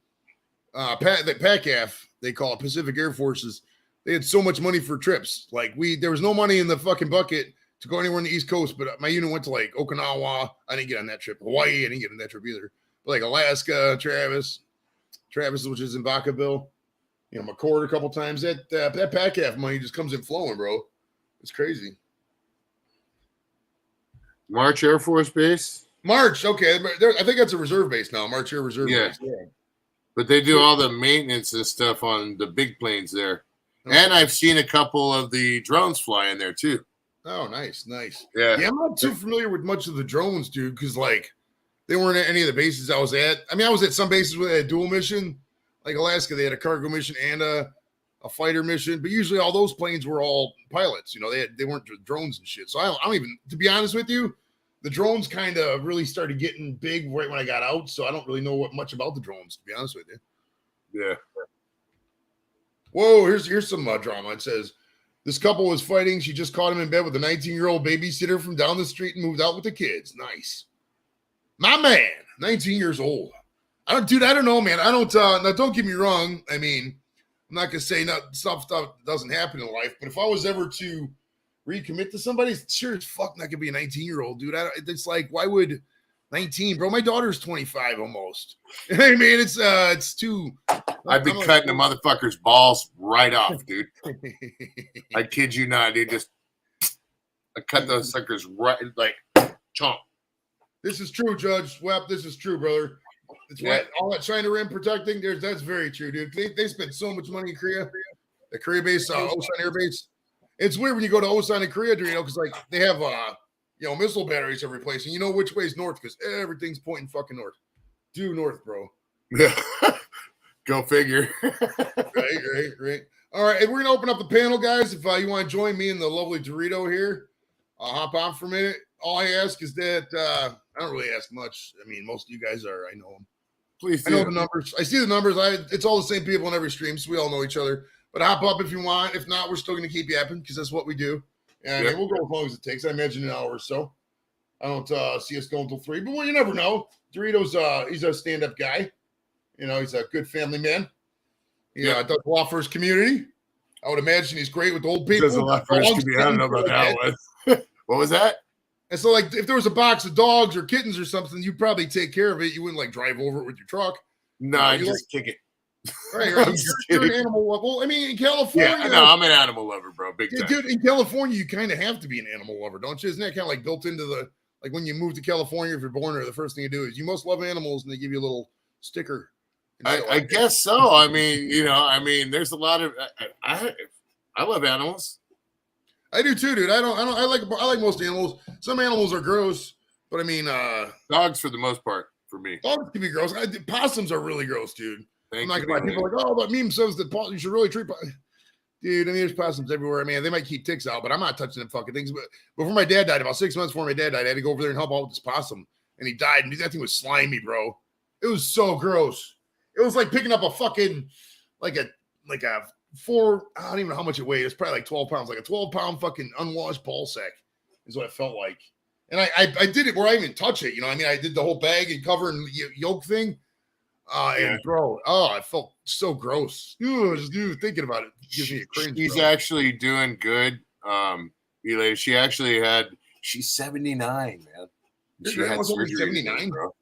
A: PACAF, they call it Pacific Air Forces, they had so much money for trips. There was no money in the fucking bucket to go anywhere on the East Coast, but my unit went to Okinawa. I didn't get on that trip. Hawaii, I didn't get on that trip either. But Alaska, Travis, which is in Vacaville, McCord a couple times. That PACAF money just comes in flowing, bro. It's crazy.
B: March Air Force Base?
A: March, okay. I think that's a reserve base now. March Air Reserve Base. Yeah.
B: But they do all the maintenance and stuff on the big planes there. Okay. And I've seen a couple of the drones fly in there too.
A: Oh, nice.
B: Yeah.
A: I'm not too familiar with much of the drones, dude, because they weren't at any of the bases I was at. I mean, I was at some bases where they had a dual mission. Alaska, they had a cargo mission and a fighter mission, but usually all those planes were all pilots. They weren't drones and shit. So I don't even, to be honest with you, the drones kind of really started getting big right when I got out. So I don't really know much about the drones, to be honest with you.
B: Yeah.
A: Whoa, here's some drama. It says this couple was fighting. She just caught him in bed with a 19-year-old babysitter from down the street and moved out with the kids. Nice. My man, 19 years old. I don't know, man. I don't. Now, don't get me wrong. I mean, I'm not gonna say not stuff doesn't happen in life, but if I was ever to recommit to somebody, sure as fuck not gonna be a 19-year-old, dude. It's like, why would 19, bro? My daughter's 25 almost. I mean, it's too.
B: I'd be cutting the motherfucker's balls right off, dude. I kid you not, dude. I cut those suckers right, like, chomp.
A: This is true, Judge Webb. This is true, brother. It's right. All that China Rim protecting, that's very true, dude. They spent so much money in Korea, the Korea base, Osan Air Base. It's weird when you go to Osan in Korea, because like they have missile batteries are replacing. You know which way is north because everything's pointing fucking north. Due north, bro.
B: Yeah. Go figure.
A: Right. All right, and we're gonna open up the panel, guys. If you want to join me and the lovely Dorito here, I'll hop on for a minute. All I ask is that I don't really ask much. I mean, most of you guys are. I know them.
B: Please do.
A: I know the numbers. I see the numbers. It's all the same people in every stream, so we all know each other. But hop up if you want. If not, we're still going to keep yapping because that's what we do. And we'll go as long as it takes. I imagine an hour or so. I don't see us going until 3. But you never know. Doritos, he's a stand-up guy. He's a good family man. Does a lot for his community. I would imagine he's great with old people.
B: Does a lot for his community. I don't know about that one. What was that?
A: And so, like, if there was a box of dogs or kittens or something, you'd probably take care of it. You wouldn't, like, drive over it with your truck.
B: No, I just kick it.
A: Right. You're an animal lover. Well, I mean, in California.
B: Yeah, no, I'm an animal lover, bro. Big time.
A: Dude, in California, you kind of have to be an animal lover, don't you? Isn't that kind of like built into like when you move to California, if you're born there, the first thing you do is you must love animals, and they give you a little sticker.
B: I guess so. I mean, there's a lot of I love animals.
A: I do too, dude. I like most animals. Some animals are gross, but I mean,
B: dogs for the most part for me.
A: Dogs can be gross. Possums are really gross, dude. I'm not gonna lie. People are like, oh, that meme says that you should really treat. Dude, I mean, there's possums everywhere. I mean, they might keep ticks out, but I'm not touching them fucking things. But before my dad died, about 6 months before my dad died, I had to go over there and help out with this possum, and he died. And that thing was slimy, bro. It was so gross. It was like picking up a fucking like a 4. I don't even know how much it weighed. It's probably like 12 pounds, like a 12-pound fucking unwashed ball sack is what it felt like. And I did it where I didn't even touch it. I mean, I did the whole bag and cover and yolk thing. And bro, I felt so gross. Dude, thinking about it gives me a cringe.
B: She's actually doing good. She's 79, man. She had surgery. 79,
A: bro.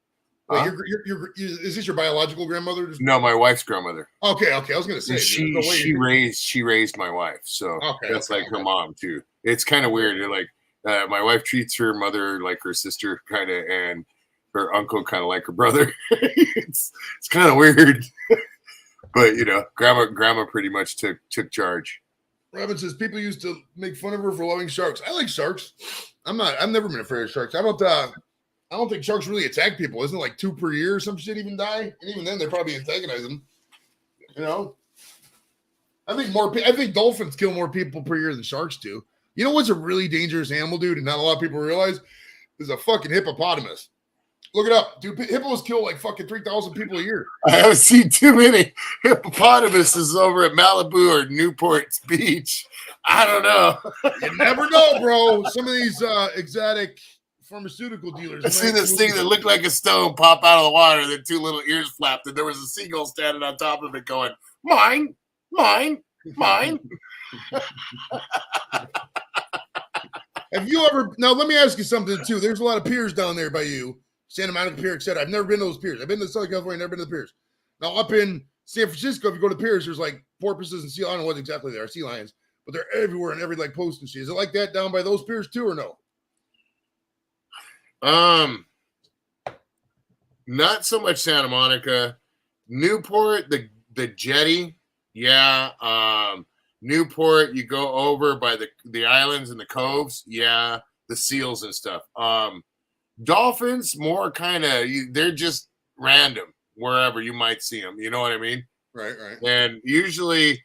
A: Wait, is this your biological grandmother?
B: No, my wife's grandmother.
A: Okay. I was gonna say
B: she raised my wife, so that's like her mom too. It's kind of weird. You're like, my wife treats her mother like her sister, kind of, and her uncle kind of like her brother. it's kind of weird, but grandma pretty much took charge.
A: Robin says people used to make fun of her for loving sharks. I like sharks. I've never been afraid of sharks. I don't think sharks really attack people. Isn't it like 2 per year or some shit even die? And even then, they're probably antagonizing them. I think dolphins kill more people per year than sharks do. You know what's a really dangerous animal, dude, and not a lot of people realize? Is a fucking hippopotamus. Look it up, dude. Hippos kill like fucking 3,000 people a year.
B: I haven't seen too many hippopotamuses over at Malibu or Newport Beach. I don't know.
A: You never know, bro. Some of these exotic pharmaceutical dealers.
B: I seen this thing that looked like a stone pop out of the water, then 2 little ears flapped, and there was a seagull standing on top of it going, mine.
A: Have you ever, now let me ask you something too. There's a lot of piers down there by you, Santa Monica Pier, etc. I've never been to those piers. I've been to Southern California, never been to the piers. Now up in San Francisco, if you go to the piers, there's like porpoises and sea lions. I don't know what exactly they are, sea lions, but they're everywhere in every like post and shit. Is it like that down by those piers too, or no?
B: Not so much Santa Monica. Newport, the jetty, yeah. Newport, you go over by the islands and the coves, yeah. The seals and stuff. Dolphins, more kind of, they're just random wherever you might see them. You know what I mean?
A: Right.
B: And usually,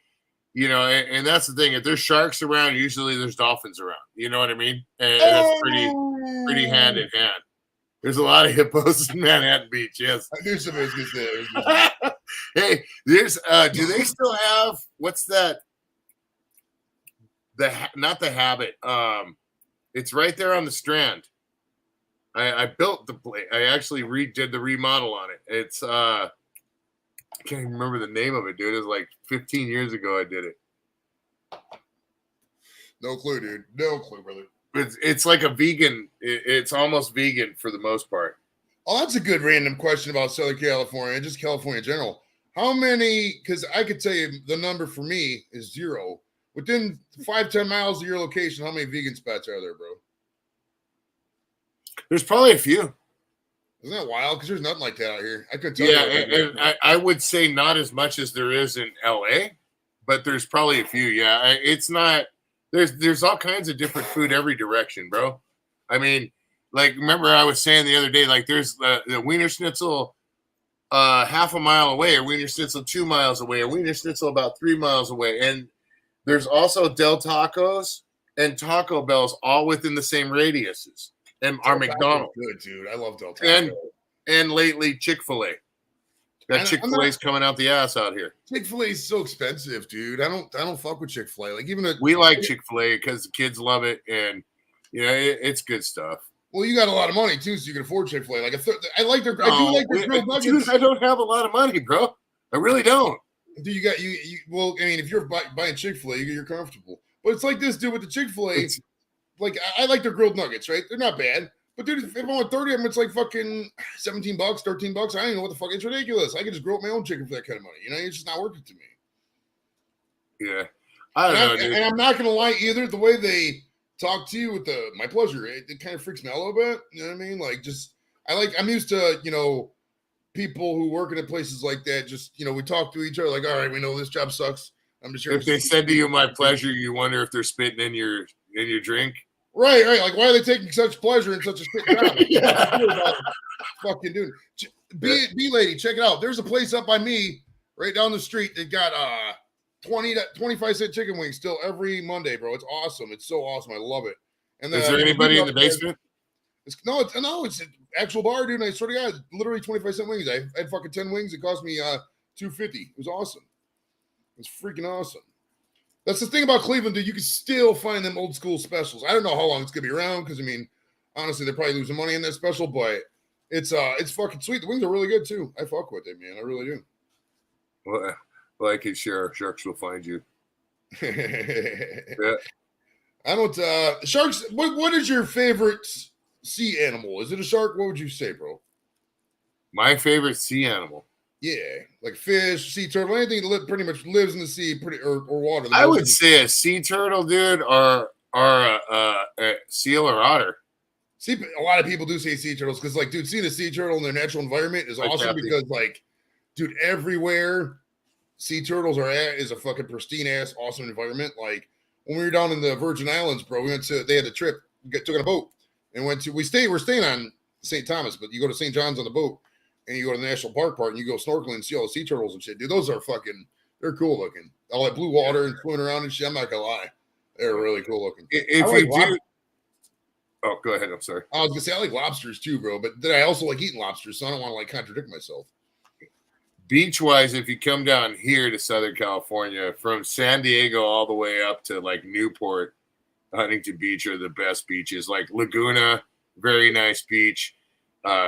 B: and that's the thing. If there's sharks around, usually there's dolphins around. You know what I mean? And that's pretty hand in hand. There's a lot of hippos in Manhattan Beach. Yes.
A: There's some there.
B: Hey, there's. Do they still have what's that? Not the Habit. It's right there on the Strand. I built the place. I actually redid the remodel on it. It's I can't even remember the name of it, dude. It was like 15 years ago I did it.
A: No clue, dude. No clue, brother.
B: It's like a vegan. It's almost vegan for the most part.
A: Oh, that's a good random question about Southern California, just California in general. How many? Because I could tell you the number for me is 0. Within 5-10 miles of your location, how many vegan spots are there, bro?
B: There's probably a few.
A: Isn't that wild? Because there's nothing like that out here. I couldn't tell
B: Yeah,
A: you.
B: and I would say not as much as there is in LA, but there's probably a few. Yeah, it's not. There's all kinds of different food every direction, bro. I mean, like remember I was saying the other day, like there's the Wiener Schnitzel half a mile away, or Wiener Schnitzel 2 miles away, or Wiener Schnitzel about 3 miles away, and there's also Del Tacos and Taco Bells all within the same radiuses, and our McDonald's.
A: Good, dude. I love Del Taco.
B: And lately Chick-fil-A. That Chick-fil-A's coming out the ass out here.
A: Chick-fil-A is so expensive, dude. I don't fuck with Chick-fil-A. Like even
B: we like Chick-fil-A because the kids love it, and you know it's good stuff.
A: Well, you got a lot of money too, so you can afford Chick-fil-A. Like I like their. I do like their grilled nuggets.
B: Dude, I don't have a lot of money, bro. I really don't.
A: Dude, you got you. Well, I mean, if you're buying Chick-fil-A, you're comfortable. But it's like this, dude, with the Chick-fil-A. Like I like their grilled nuggets, right? They're not bad. But dude, if I want 30 of them, it's like fucking $17, $13. I don't even know what the fuck. It's ridiculous. I could just grill up my own chicken for that kind of money. You know, it's just not worth it to me.
B: Yeah, I don't know, dude.
A: And I'm not gonna lie either. The way they talk to you with my pleasure, it kind of freaks me out a little bit. You know what I mean? Like, just I'm used to people who work at places like that. Just we talk to each other like, all right, we know this job sucks. I'm just sure.
B: If they said to you, "My pleasure," you wonder if they're spitting in your drink.
A: Right. Like, why are they taking such pleasure in such a shit job? Yeah. Fucking dude. B lady, check it out. There's a place up by me, right down the street, that got 20 to 25-cent chicken wings still every Monday, bro. It's awesome. It's so awesome. I love it. And
B: is there anybody in the basement?
A: It's an actual bar, dude. And I swear to God, literally 25-cent wings. I had fucking 10 wings. It cost me $2.50. It was awesome. It's freaking awesome. That's the thing about Cleveland, dude. You can still find them old school specials. I don't know how long it's gonna be around because I mean, honestly, they're probably losing money in that special, but it's fucking sweet. The wings are really good too. I fuck with it, man. I really do.
B: Well, like it, sharks will find you. Yeah.
A: I don't. Sharks. What is your favorite sea animal? Is it a shark? What would you say, bro?
B: My favorite sea animal.
A: Yeah, like fish, sea turtle, anything that pretty much lives in the sea, or water.
B: I would say a sea turtle, dude, or a seal or otter.
A: See, a lot of people do say sea turtles because, like, dude, seeing a sea turtle in their natural environment is awesome because, like, dude, everywhere sea turtles are at is a fucking pristine ass awesome environment. Like when we were down in the Virgin Islands, bro, they had a trip, took on a boat and we're staying on St. Thomas, but you go to St. John's on the boat. And you go to the national park and you go snorkeling and see all the sea turtles and shit. Dude, those are they're cool looking. All that blue water and swimming around and shit. I'm not going to lie. They're really cool looking.
B: Oh, go ahead. I'm sorry.
A: I was going to say, I like lobsters too, bro. But then I also like eating lobsters, so I don't want to like contradict myself.
B: Beach-wise, if you come down here to Southern California, from San Diego all the way up to like Newport, Huntington Beach are the best beaches. Like Laguna, very nice beach.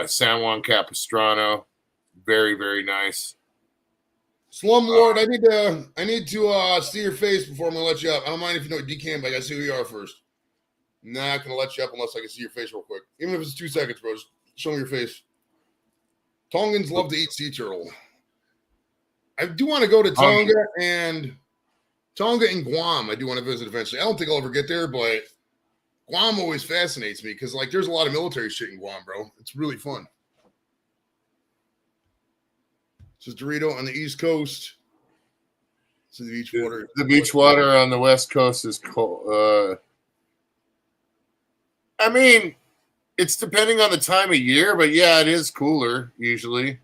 B: San Juan Capistrano, very, very nice.
A: Slumlord, I need to see your face before I'm gonna let you up. I don't mind if you know decam, but I gotta see who you are first. I'm not gonna let you up unless I can see your face real quick. Even if it's 2 seconds, bro. Just show me your face. Tongans love to eat sea turtle. I do want to go to Tonga and Guam. I do want to visit eventually. I don't think I'll ever get there, but Guam always fascinates me because, like, there's a lot of military shit in Guam, bro. It's really fun. This is Dorito on the East Coast. This is the beach water.
B: The beach water on the West Coast is cold. I mean, it's depending on the time of year, but yeah, it is cooler usually.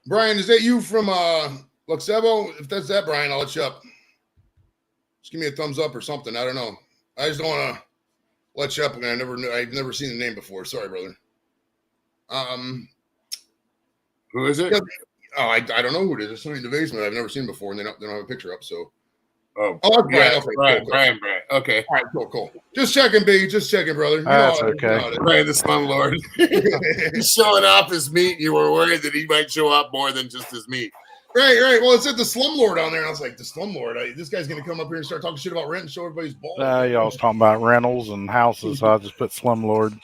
A: Brian, is that you from Luxebo? If that's that, Brian, I'll let you up. Just give me a thumbs up or something. I don't know. I just don't want to let you up again. I've never seen the name before. Sorry, brother.
B: Who is it?
A: I don't know who it is. It's somebody in the basement I've never seen before, and they don't have a picture up. So,
B: Brian.
A: Brian.
B: Yeah,
A: okay,
B: Brian. Okay.
A: All right, cool. Just checking, B. Just checking, brother. You
E: That's
A: know,
E: okay.
B: Right, the slumlord. He's showing off his meat. You were worried that he might show up more than just his meat.
A: Right. Well, it said the slumlord on there, and I was like, the slumlord. This guy's gonna come up here and start talking shit about rent and show everybody's balls.
E: Y'all was talking about rentals and houses, so I just put slumlord.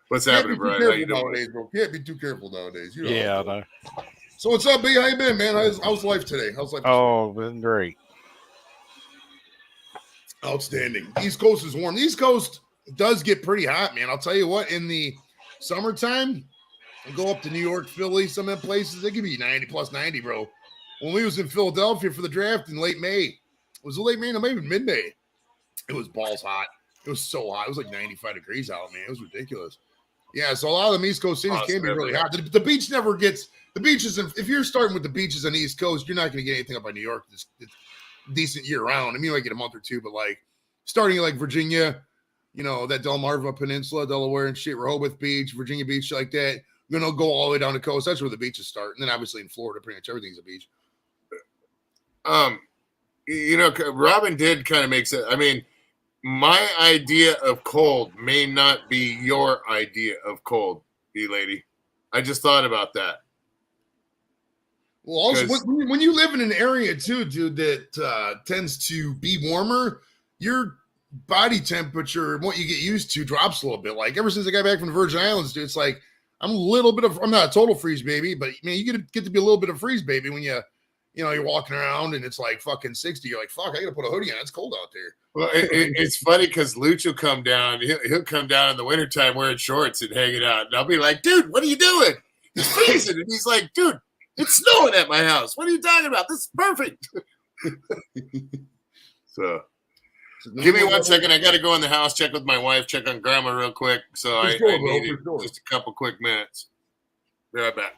B: What's
A: Can't
B: happening,
A: be
B: Brian?
A: too
B: How
A: careful
B: you doing?
A: nowadays, bro. Can't be too careful nowadays. You know
E: Yeah,
A: how
E: I
A: it goes.
E: know.
A: So what's up, B? How you been, man? How's life today? How's life?
E: Oh, been great.
A: Outstanding. East Coast is warm. The East Coast does get pretty hot, man. I'll tell you what. In the summertime, go up to New York, Philly, some of them places, they can be 90 plus 90, bro. When we was in Philadelphia for the draft in late May, was it late May? No, maybe mid-May. It was balls hot. It was so hot. It was like 95 degrees out, man. It was ridiculous. Yeah, so a lot of them East Coast cities can be really hot. The beach never gets the beaches. If you're starting with the beaches on the East Coast, you're not going to get anything up by New York. It's decent year round. I mean, you might get a month or two, but like starting like Virginia, you know, that Delmarva Peninsula, Delaware and shit, Rehoboth Beach, Virginia Beach, shit like that. You're going to go all the way down the coast. That's where the beaches start. And then obviously in Florida, pretty much everything's a beach.
B: You know, Robin did kind of make sense. I mean, my idea of cold may not be your idea of cold, lady. I just thought about that.
A: Well, also when you live in an area too, dude, that tends to be warmer, your body temperature and what you get used to drops a little bit. Like ever since I got back from the Virgin Islands, dude, it's like I'm not a total freeze baby, but man, you get to be a little bit of freeze baby when you're walking around and it's like fucking 60. You're like, fuck, I gotta put a hoodie on. It's cold out there.
B: Well, it's funny because Luch will come down. He'll come down in the wintertime wearing shorts and hanging out. And I'll be like, dude, what are you doing? It's freezing. And he's like, dude, it's snowing at my house. What are you talking about? This is perfect. So give me 1 second. I got to go in the house, check with my wife, check on grandma real quick. So I need just a couple quick minutes. Be right back.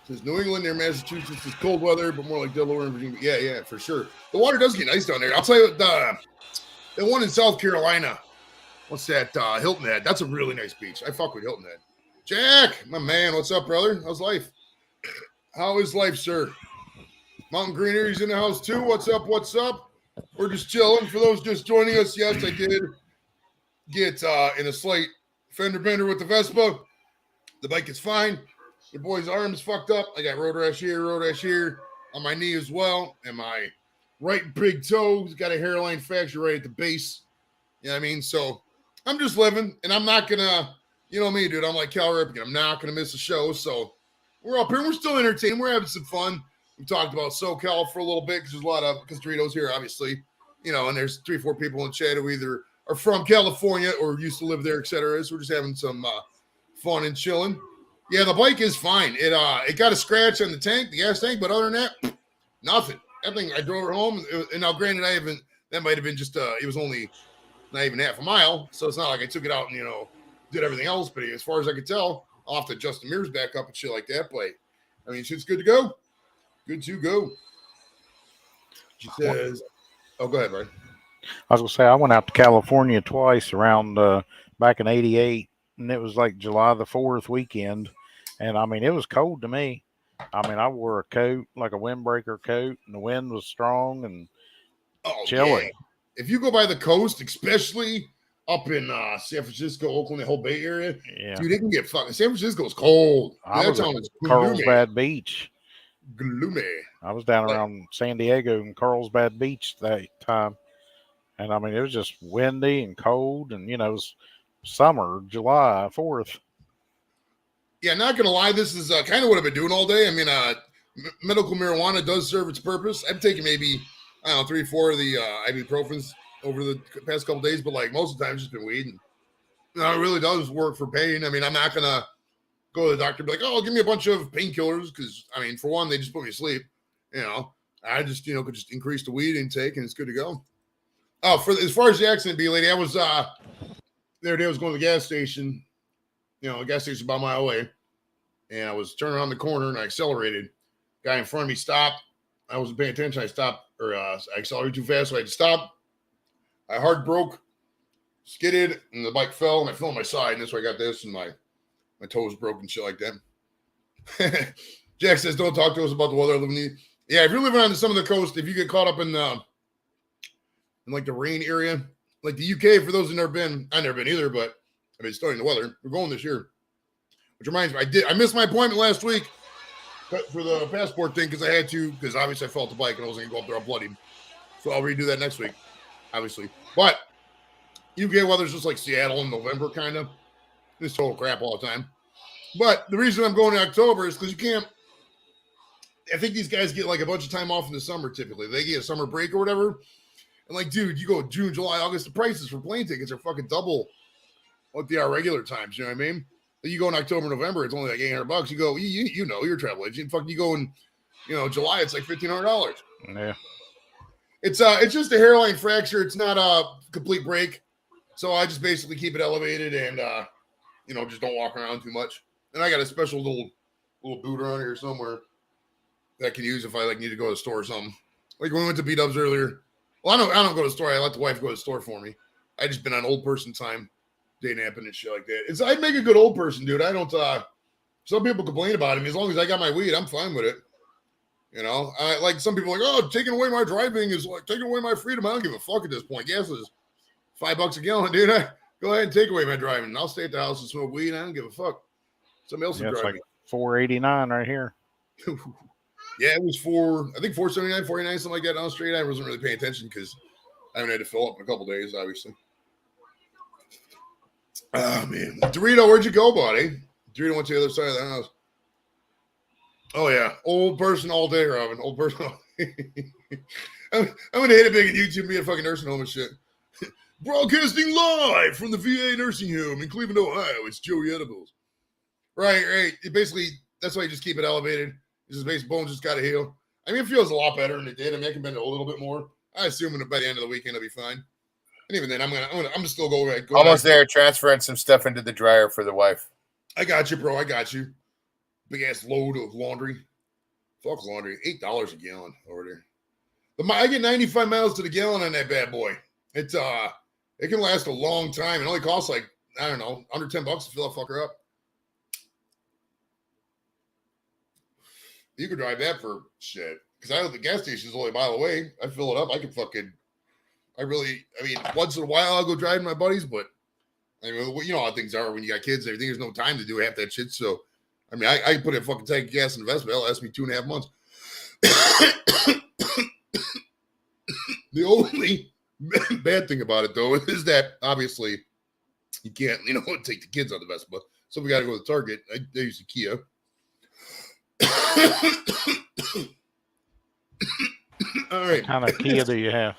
A: Says New England near Massachusetts is cold weather, but more like Delaware and Virginia. Yeah, for sure. The water does get nice down there. I'll tell you what, the one in South Carolina, what's that? Hilton Head. That's a really nice beach. I fuck with Hilton Head. Jack, my man, what's up, brother? How's life? How is life, sir? Mountain Green Area's in the house too. What's up? We're just chilling. For those just joining us, yes, I did get in a slight fender bender with the Vespa. The bike is fine. Your boy's arm is fucked up. I got road rash here on my knee as well. And my right big toe got a hairline fracture right at the base. You know what I mean? So I'm just living, and I'm not going to, you know me, dude. I'm like Cal Ripken. I'm not going to miss a show. So we're up here. We're still entertaining. We're having some fun. We talked about SoCal for a little bit because there's a lot of Doritos here, obviously. You know, and there's 3-4 people in chat who either are from California or used to live there, etc. So we're just having some fun and chilling. Yeah, the bike is fine. It got a scratch on the gas tank, but other than that, nothing. That thing, I drove her home, and now granted, that might have been just it was only not even half a mile, so it's not like I took it out and did everything else. But as far as I could tell, I'll have to adjust the mirrors back up and shit like that. But I mean, shit's good to go. Good to go. She says, "Oh, go ahead, Brian."
E: I was gonna say I went out to California twice around back in '88, and it was like July the 4th weekend, and I mean it was cold to me. I mean I wore a coat, like a windbreaker coat, and the wind was strong and chilly.
A: Yeah. If you go by the coast, especially up in San Francisco, Oakland, the whole Bay Area, dude, it can get fucking. San Francisco's cold.
E: I was at Carlsbad Beach.
A: Gloomy.
E: I was down around San Diego and Carlsbad Beach that time. And I mean, it was just windy and cold, and it was summer, July 4th.
A: Yeah, not gonna lie, this is kind of what I've been doing all day. I mean, medical marijuana does serve its purpose. I've taken maybe 3-4 of the ibuprofens over the past couple days, but like most of the time, it's just been weed. And it really does work for pain. I mean, I'm not gonna go to the doctor and be like, "Oh, give me a bunch of painkillers," because I mean, for one, they just put me to sleep. I just could just increase the weed intake, and it's good to go. Oh, as far as the accident, B-lady, I was the other day I was going to the gas station, the gas station about a mile away, and I was turning around the corner and I accelerated. Guy in front of me stopped. I wasn't paying attention. I stopped, or I accelerated too fast, so I had to stop. I hard broke, skidded, and the bike fell, and I fell on my side, and that's why I got this, and my toes broke and shit like that. Jack says, "Don't talk to us about the weather." Yeah, if you're living on some of the coast, if you get caught up in in like the rain area, like the UK. For those who've never been, I've never been either, but I've been studying the weather. We're going this year, which reminds me, I missed my appointment last week for the passport thing because I had to, because obviously I fell off the bike and I wasn't gonna go up there all bloody. So I'll redo that next week, obviously. But UK weather's just like Seattle in November, kind of. It's total crap all the time. But the reason I'm going in October is because you can't. I think these guys get like a bunch of time off in the summer typically. They get a summer break or whatever. And like, dude, you go June, July, August, the prices for plane tickets are fucking double what they are regular times. You know what I mean? You go in October, November, it's only like $800. You go, you know, you're a travel agent. Fucking, you go in, July, it's like $1,500.
E: Yeah.
A: It's just a hairline fracture. It's not a complete break. So I just basically keep it elevated and, just don't walk around too much. And I got a special little boot around here somewhere that I can use if I like need to go to the store or something. Like when we went to B-Dubs earlier. Well, I don't go to the store. I let the wife go to the store for me. I just been on old person time, day napping and shit like that. I'd make a good old person, dude. I don't. Some people complain about it. As long as I got my weed, I'm fine with it. I like some people are like, oh, taking away my driving is like taking away my freedom. I don't give a fuck at this point. Gas is $5 a gallon, dude. Go ahead and take away my driving. I'll stay at the house and smoke weed. I don't give a fuck. Somebody else will drive
E: It's like
A: me.
E: $4.89 right here.
A: Yeah, it was $4.79, $4.89, something like that on the street. I wasn't really paying attention because I haven't had to fill up in a couple days, obviously. Oh, man. Dorito, where'd you go, buddy? Dorito went to the other side of the house. Oh, yeah. Old person all day, Robin. Old person all day. I'm going to hit it big on YouTube, be a fucking nursing home and shit. Broadcasting live from the VA nursing home in Cleveland, Ohio. It's Joey Edibles. Right. Basically, that's why you just keep it elevated. It's just basic bones just got to heal. I mean, it feels a lot better than it did. I mean, I can bend it a little bit more. I assume by the end of the weekend, it'll be fine. And even then, I'm gonna still go
B: Almost there, transferring some stuff into the dryer for the wife.
A: I got you, bro. I got you. Big ass load of laundry. Fuck laundry. $8 a gallon over there. I get 95 miles to the gallon on that bad boy. It can last a long time. It only costs like, I don't know, under $10 to fill that fucker up. You could drive that for shit. Because the gas station's only a mile away. I fill it up. I can fucking, once in a while I'll go drive with my buddies, but I mean, you know how things are when you got kids and everything. There's no time to do half that shit. So, I mean, I put a fucking tank of gas in the Vespa. It'll last me 2.5 months. The only bad thing about it, though, is that obviously you can't, take the kids on the Vespa. So we got to go to Target. I use the Kia. All right.
E: What kind of Kia do you have?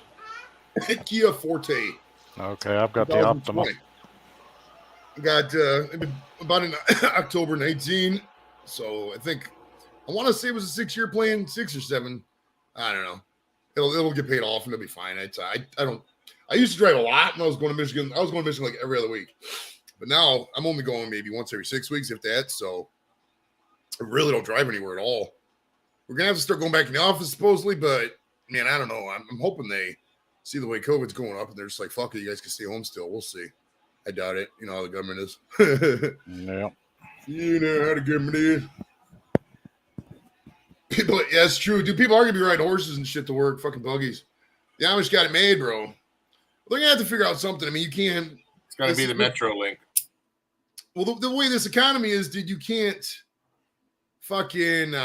A: Kia Forte.
E: Okay, I've got the Optima.
A: I got about in October 19. So I want to say it was a 6-year plan, 6 or 7. I don't know. It'll get paid off and it'll be fine. I used to drive a lot when I was going to Michigan. I was going to Michigan like every other week. But now I'm only going maybe once every 6 weeks, if that. So I really don't drive anywhere at all. We're going to have to start going back in the office supposedly, but man, I don't know. I'm hoping they see the way COVID's going up and they're just like, fuck it, you guys can stay home still. We'll see. I doubt it. You know how the government is.
E: Yeah.
A: You know how the government is. People, yeah, it's true. Dude, people are going to be riding horses and shit to work, fucking buggies. The Amish got it made, bro. They're going to have to figure out something. I mean, you can't.
B: It's going to be the Metro Link.
A: Well, the way this economy is, dude, you can't fucking,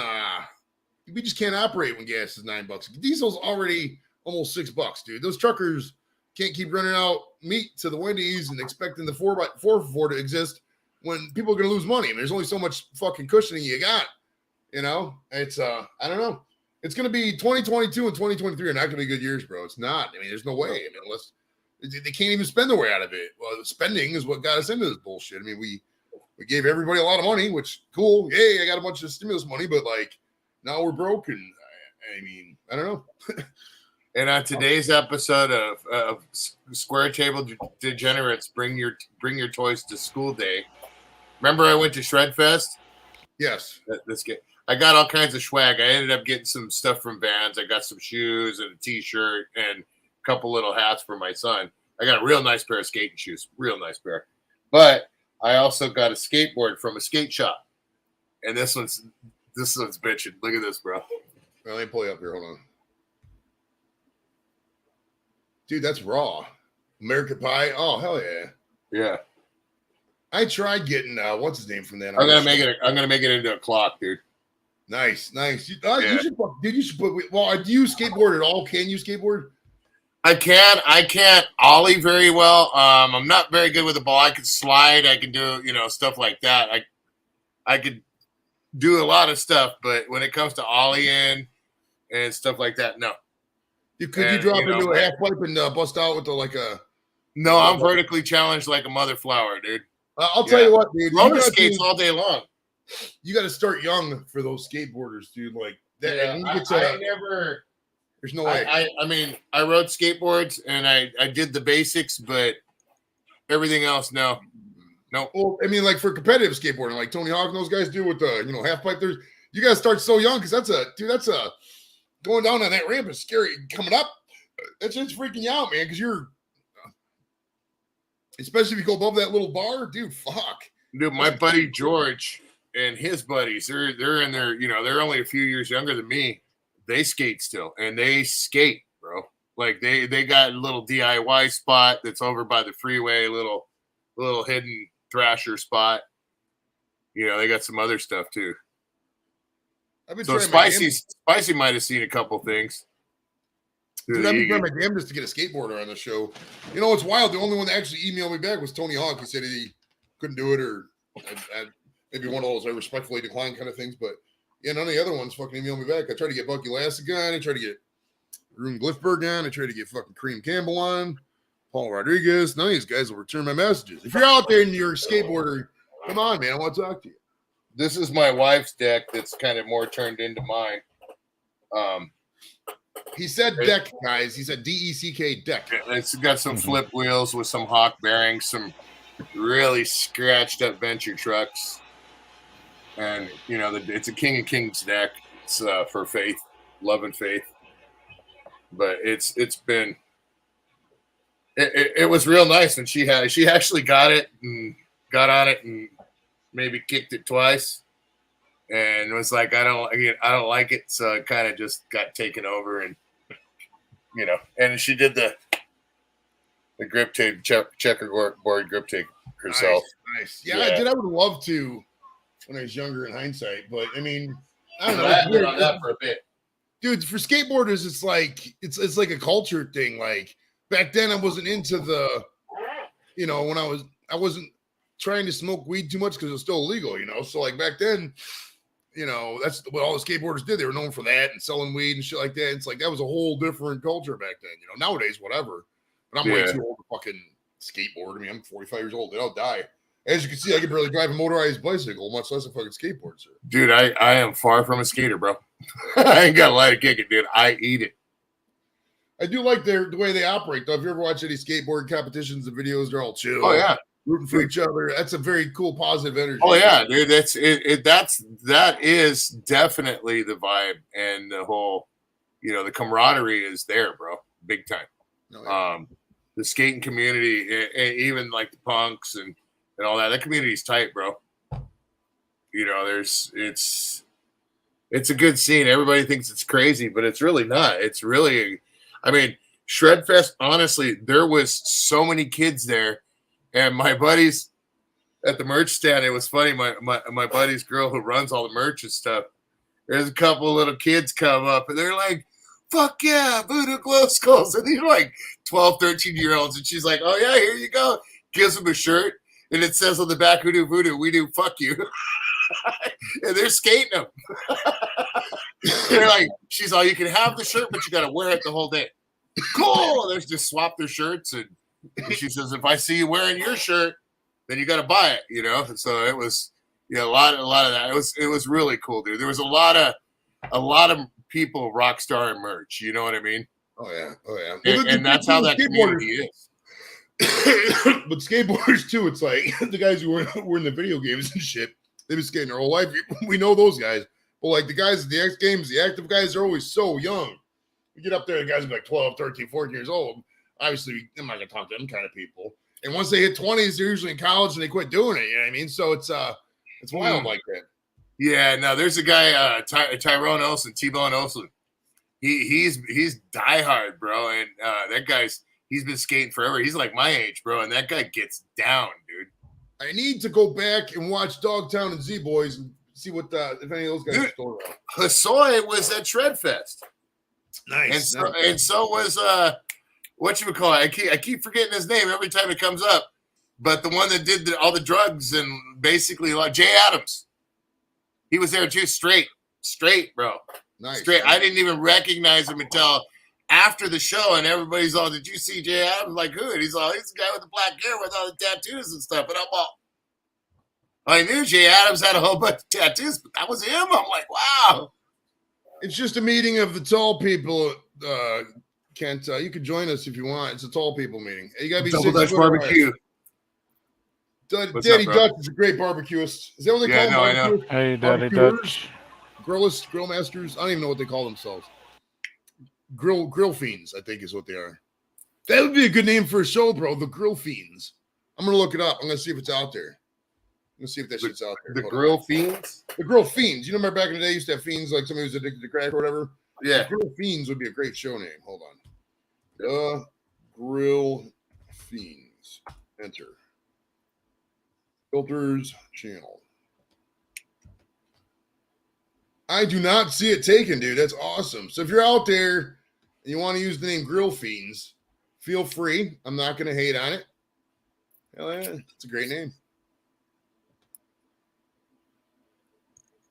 A: we just can't operate when gas is $9. Diesel's already almost $6, dude. Those truckers can't keep running out meat to the Wendy's and expecting the 4x4 to exist when people are going to lose money. I mean, there's only so much fucking cushioning you got. It's, I don't know. It's going to be 2022 and 2023 are not going to be good years, bro. It's not. I mean, there's no way. I mean, unless they can't even spend their way out of it. Well, the spending is what got us into this bullshit. I mean, we gave everybody a lot of money, which cool. Yay, I got a bunch of stimulus money, but like now we're broke. And I mean, I don't know.
B: And on today's episode of Square Table Degenerates, bring your toys to school day. Remember I went to Shred Fest?
A: Yes.
B: I got all kinds of swag. I ended up getting some stuff from Vans. I got some shoes and a T-shirt and a couple little hats for my son. I got a real nice pair of skating shoes. Real nice pair. But I also got a skateboard from a skate shop. And this one's bitching. Look at this, bro.
A: Well, let me pull you up here. Hold on. Dude, that's raw. American Pie. Oh, hell yeah.
B: Yeah.
A: I tried getting what's his name from that.
B: I'm gonna make it into a clock, dude.
A: Nice. You
B: Yeah.
A: should, dude. You should put. Well, do you skateboard at all? Can you skateboard?
B: I can't ollie very well. I'm not very good with the ball. I can slide. I can do, stuff like that. I could do a lot of stuff, but when it comes to ollieing and stuff like that, no.
A: Could you drop into a half pipe and bust out with
B: No, I'm vertically challenged like a mother flower, dude.
A: I'll tell you what, dude.
B: Roller skates all day long.
A: You got to start young for those skateboarders, dude. Like that.
B: Yeah,
A: There's no way.
B: I mean, I rode skateboards and I did the basics, but everything else, no.
A: Well, I mean, like for competitive skateboarding, like Tony Hawk and those guys do with the half pipe. You got to start so young because that's a going down on that ramp is scary. Coming up, that's just freaking you out, man. Because you're, especially if you go above that little bar, dude. Fuck.
B: Dude, my buddy George and his buddies, they're in their, they're only a few years younger than me. They skate still, and they skate, bro. Like they got a little DIY spot that's over by the freeway, little hidden thrasher spot. They got some other stuff too.
A: I've been
B: so Spicy might have seen a couple things.
A: Dude, I've been trying my damnedest to get a skateboarder on the show. It's wild. The only one that actually emailed me back was Tony Hawk. He said he couldn't do it, or maybe one of those I respectfully declined kind of things. But yeah, none of the other ones fucking emailed me back. I tried to get Bucky Lasseck on. I tried to get Rune Glifberg on. I tried to get fucking Kareem Campbell on. Paul Rodriguez. None of these guys will return my messages. If you're out there and you're a skateboarder, come on, man. I want to talk to you.
B: This is my wife's deck that's kind of more turned into mine.
A: He said deck, guys. He said DECK deck.
B: It's got some flip wheels with some Hawk bearings, some really scratched up venture trucks. And, it's a King of Kings deck. It's for faith, love and faith. But it was real nice when she actually got it and got on it and maybe kicked it twice. And it was like, I don't like it. So it kind of just got taken over and, and she did the grip tape, checkerboard grip tape herself.
A: Nice. Yeah, dude, I would love to when I was younger in hindsight. But I mean, I don't know.
B: I been on that for a bit.
A: Dude, for skateboarders, it's like a culture thing. Like back then I wasn't into the, when I wasn't trying to smoke weed too much because it was still illegal, So like back then, that's what all the skateboarders did. They were known for that and selling weed and shit like that. It's like that was a whole different culture back then. Nowadays, whatever. But I'm way too old to fucking skateboard. I mean, I'm 45 years old. I'll die. As you can see, I can barely drive a motorized bicycle, much less a fucking skateboard, sir.
B: Dude, I am far from a skater, bro. I ain't got a lot to kick it, dude. I eat it.
A: I do like the way they operate, though. If you ever watch any skateboard competitions, the videos, they're all chill.
B: Oh, yeah.
A: Rooting for each other. That's a very cool, positive energy.
B: Oh, yeah, dude. That is definitely the vibe, and the whole, the camaraderie is there, bro. Big time.
A: Oh, yeah.
B: The skating community, and even like the punks and all that community's tight, bro. It's a good scene. Everybody thinks it's crazy, but it's really not. It's really, Shredfest, honestly, there was so many kids there, and my buddies at the merch stand, it was funny. My buddy's girl who runs all the merch and stuff, there's a couple of little kids come up, and they're like, fuck yeah, Voodoo Glow Skulls. And these are like 12, 13-year-olds, and she's like, oh yeah, here you go. Gives them a shirt, and it says on the back, who do voodoo? We do fuck you. And they're skating them. They're like, she's all, you can have the shirt, but you got to wear it the whole day. Cool. They just swap their shirts, and she says, if I see you wearing your shirt, then you got to buy it, And so it was, a lot of that. It was really cool, dude. There was a lot of people rock star and merch. You know what I mean?
A: Oh yeah.
B: Well, and that's how that community is.
A: But skateboarders too, it's like the guys who were in the video games and shit, they've been skating their whole life. We know those guys. But like the guys at the X Games, the active guys are always so young. We get up there, the guys are like 12, 13, 14 years old. Obviously, I'm not gonna talk to them kind of people. And once they hit 20s, they're usually in college and they quit doing it. You know what I mean? So it's wild like that.
B: Yeah, no, there's a guy, Tyrone Olsen, T-Bone Olsen. He's diehard, bro, and that guy's He's been skating forever. He's like my age, bro, and that guy gets down, dude.
A: I need to go back and watch Dogtown and Z Boys and see what if any of those guys are still around.
B: Hosoi was at Shredfest.
A: Nice.
B: And so was what you would call it. I keep forgetting his name every time it comes up. But the one that did all the drugs and basically like Jay Adams. He was there too, straight, bro.
A: Nice.
B: Straight. I didn't even recognize him until after the show, and everybody's all, "Did you see Jay Adams?" Like, who? And he's all, "He's the guy with the black hair with all the tattoos and stuff." And I'm all, I knew Jay Adams had a whole bunch of tattoos, but that was him. I'm like, wow.
A: It's just a meeting of the tall people. Kent, you can join us if you want. It's a tall people meeting. You gotta be
B: Double Dutch barbecue.
A: Daddy Dutch is a great barbecuist. Is that what they call him?
B: I know.
E: Hey, Daddy Dutch.
A: Grillists, grill masters. I don't even know what they call themselves. Grill fiends, I think is what they are. That would be a good name for a show, bro. The Grill Fiends. I'm gonna look it up. I'm gonna see if it's out there. I'm gonna see if that shit's out there.
B: The Grill Fiends?
A: The Grill Fiends. You remember back in the day, you used to have fiends like somebody who's addicted to crack or whatever?
B: Yeah.
A: The Grill Fiends would be a great show name. Hold on. The Grill Fiends. Enter. Filters channel. I do not see it taken, dude. That's awesome. So if you're out there and you want to use the name Grill Fiends, feel free. I'm not going to hate on it. Hell yeah. It's a great name.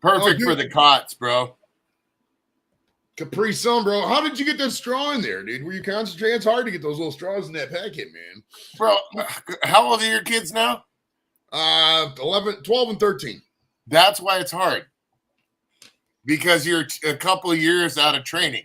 B: Perfect for the cots, bro.
A: Capri Sun, bro. How did you get that straw in there, dude? Were you concentrating? It's hard to get those little straws in that packet, man.
B: Bro, how old are your kids now?
A: 11, 12, and 13.
B: That's why it's hard. Because you're a couple of years out of training.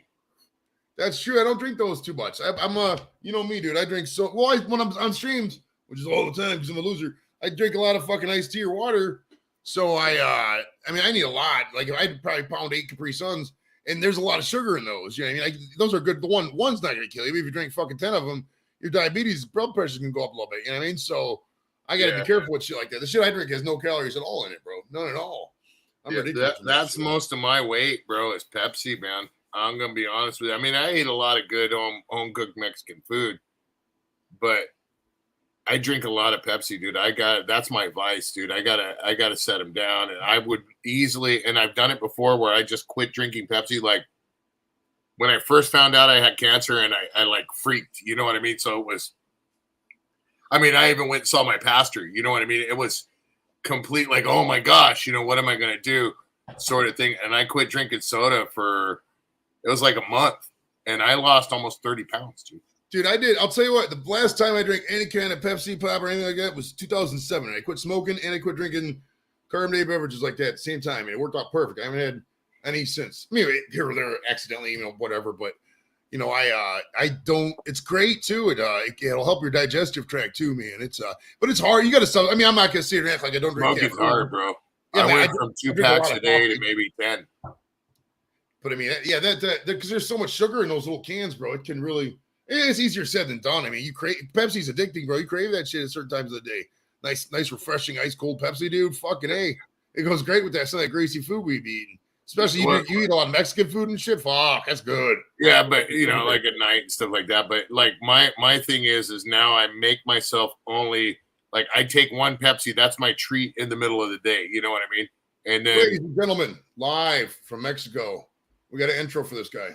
A: That's true. I don't drink those too much. I'm you know me, dude. I drink when I'm on streams, which is all the time because I'm a loser. I drink a lot of fucking iced tea or water. So I need a lot. Like I'd probably pound 8 Capri Suns, and there's a lot of sugar in those. You know what I mean? Those are good. One's not gonna kill you. If you drink fucking 10 of them, your diabetes, blood pressure can go up a little bit. You know what I mean? So I gotta be careful with shit like that. The shit I drink has no calories at all in it, bro. None at all. I'm ridiculous.
B: That's most of my weight, bro, is Pepsi, man. I'm gonna be honest with you. I mean, I eat a lot of good home cooked Mexican food, but I drink a lot of Pepsi, dude. That's my vice, dude. I gotta set them down, and I would easily, and I've done it before where I just quit drinking Pepsi. Like when I first found out I had cancer, and I like freaked, you know what I mean? So it was, I mean, I even went and saw my pastor, you know what I mean? It was complete, like, oh my gosh, you know, what am I gonna do, sort of thing. And I quit drinking soda for, it was like a month, and I lost almost 30 pounds, dude.
A: Dude, I did. I'll tell you what, the last time I drank any kind of Pepsi, pop, or anything like that was 2007. I quit smoking and I quit drinking carbonated beverages like that at the same time. And it worked out perfect. I haven't had any since. Maybe here or there accidentally, you know, whatever. But, you know, I don't, it's great too. It'll help your digestive tract too, man. But it's hard. You got to stop. I mean, I'm not going to sit here and act like I don't drink
B: Smoking's hard, bro.
A: Yeah,
B: I went from 2 packs a day to maybe 10.
A: But I mean, yeah, that because there's so much sugar in those little cans, bro. It can really, it's easier said than done. I mean, Pepsi's addicting, bro. You crave that shit at certain times of the day. Nice, refreshing, ice cold Pepsi, dude. Fucking A. It goes great with some of that greasy food we be eating. Especially you eat a lot of Mexican food and shit. Fuck, that's good.
B: Yeah, but you know, like at night and stuff like that. But like my thing is now I make myself only, like, I take one Pepsi. That's my treat in the middle of the day. You know what I mean? And then,
A: ladies and gentlemen, live from Mexico, we got an intro for this guy.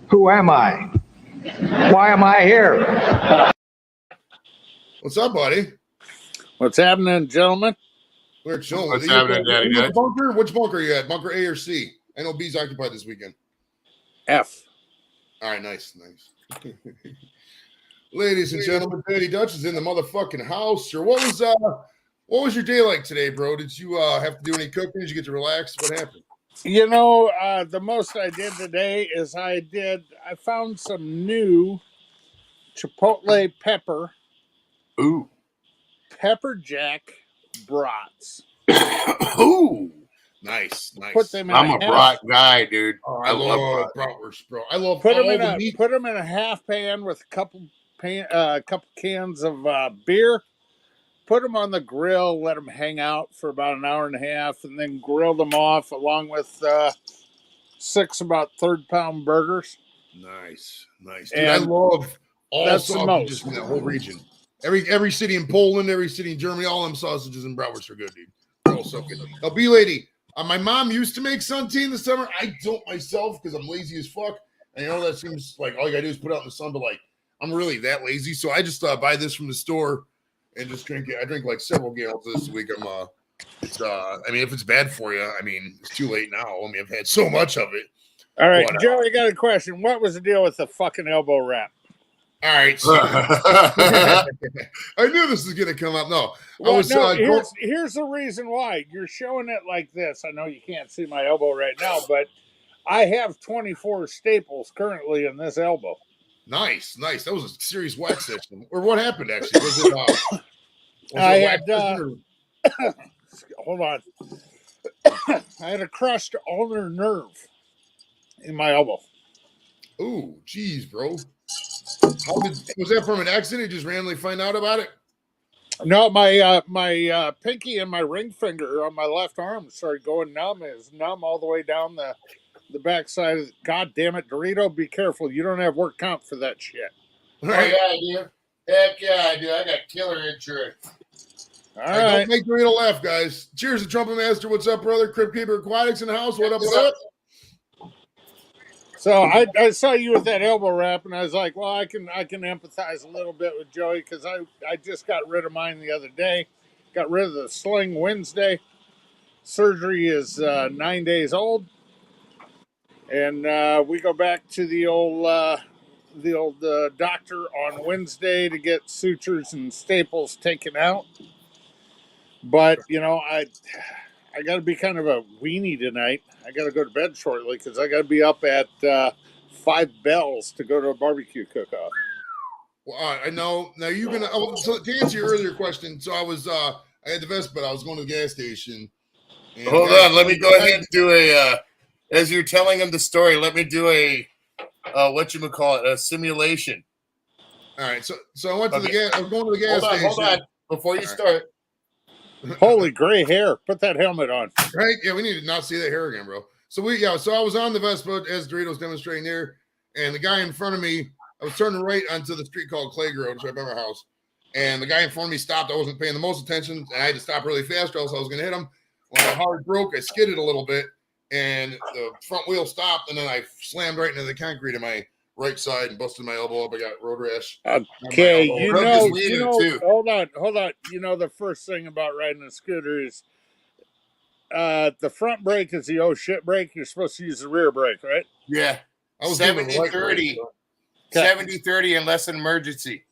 F: Who am I? Why am I here?
A: What's up, buddy?
G: What's happening, gentlemen?
A: We're chilling.
B: What's happening, Daddy?
A: Bunker? Which bunker are you at? Bunker A or C? I know B's occupied this weekend.
G: F.
A: All right, nice. Ladies and gentlemen, Daddy Dutch is in the motherfucking house. Or what was your day like today, bro? Did you have to do any cooking? Did you get to relax? What happened?
G: You know, the most I did today is I found some new Chipotle pepper jack brats.
B: ooh,
A: Nice.
G: Put them in
B: I'm a brat guy, dude.
A: Oh,
B: I love
A: bratwurst, bro. I love
G: put
A: all
G: them
A: the meat.
G: Put them in a half pan with a couple cans of beer. Put them on the grill, let them hang out for about an hour and a half, and then grill them off along with 6 about third-pound burgers.
A: Nice. Dude,
G: And
A: I love All
G: That's the
A: sausages
G: most.
A: from that whole region. Every city in Poland, every city in Germany, all them sausages in bratwurst are good, dude. They're all so good. Now, B lady, my mom used to make Suntea in the summer. I don't myself because I'm lazy as fuck. And I know that seems like all you gotta do is put it out in the sun, but like I'm really that lazy. So I just buy this from the store and just drink it. I drink like several gallons this week. I mean, if it's bad for you, I mean, it's too late now. I mean, I've had so much of it.
G: All right,
A: But,
G: Joe, I got a question. What was the deal with the fucking elbow wrap?
A: All right, so I knew this was gonna come up. No,
G: Well, here's the reason why. You're showing it like this. I know you can't see my elbow right now, but I have 24 staples currently in this elbow.
A: Nice. That was a serious wax session. Or what happened actually? Was it?
G: Hold on. I had a crushed ulnar nerve in my elbow.
A: Oh, geez, bro. Was that from an accident? You just randomly find out about it?
G: No, my pinky and my ring finger on my left arm started going numb. It was numb all the way down the backside. God damn it, Dorito! Be careful. You don't have work comp for that shit.
A: Right.
B: Oh, yeah, I do. Heck yeah, I do. I got killer insurance.
G: All right.
A: Don't make Dorito laugh, guys. Cheers to Trumpet Master. What's up, brother? Crypt Keeper Aquatics in the house. What up? What up?
G: So I saw you with that elbow wrap, and I was like, well, I can empathize a little bit with Joey because I just got rid of mine the other day. Got rid of the sling Wednesday. Surgery is 9 days old, and we go back to the old doctor on Wednesday to get sutures and staples taken out. But I got to be kind of a weenie tonight. I got to go to bed shortly because I got to be up at 5 bells to go to a barbecue cook-off.
A: Well, I know. Now you're gonna. So to answer your earlier question, so I had the vest, but I was going to the gas station.
B: Hold on, let me go ahead and do as you're telling him the story, let me do a simulation.
A: All right, so I went to the gas. I was going to the gas station.
B: Hold on, before you start.
G: Holy gray hair! Put that helmet on.
A: Right? Yeah, we need to not see that hair again, bro. So I was on the Vespa as Doritos demonstrating there, and the guy in front of me, I was turning right onto the street called Clay Road, right by my house, and the guy in front of me stopped. I wasn't paying the most attention, and I had to stop really fast, or else I was going to hit him. When my hard broke, I skidded a little bit, and the front wheel stopped, and then I slammed right into the concrete on my right side and busted my elbow up. I got road rash.
G: Okay, you know,
B: too.
G: hold on. You know, the first thing about riding a scooter is the front brake is the oh shit brake. You're supposed to use the rear brake, right?
B: Yeah.
A: I was
B: 70-30. 70-30 unless an emergency.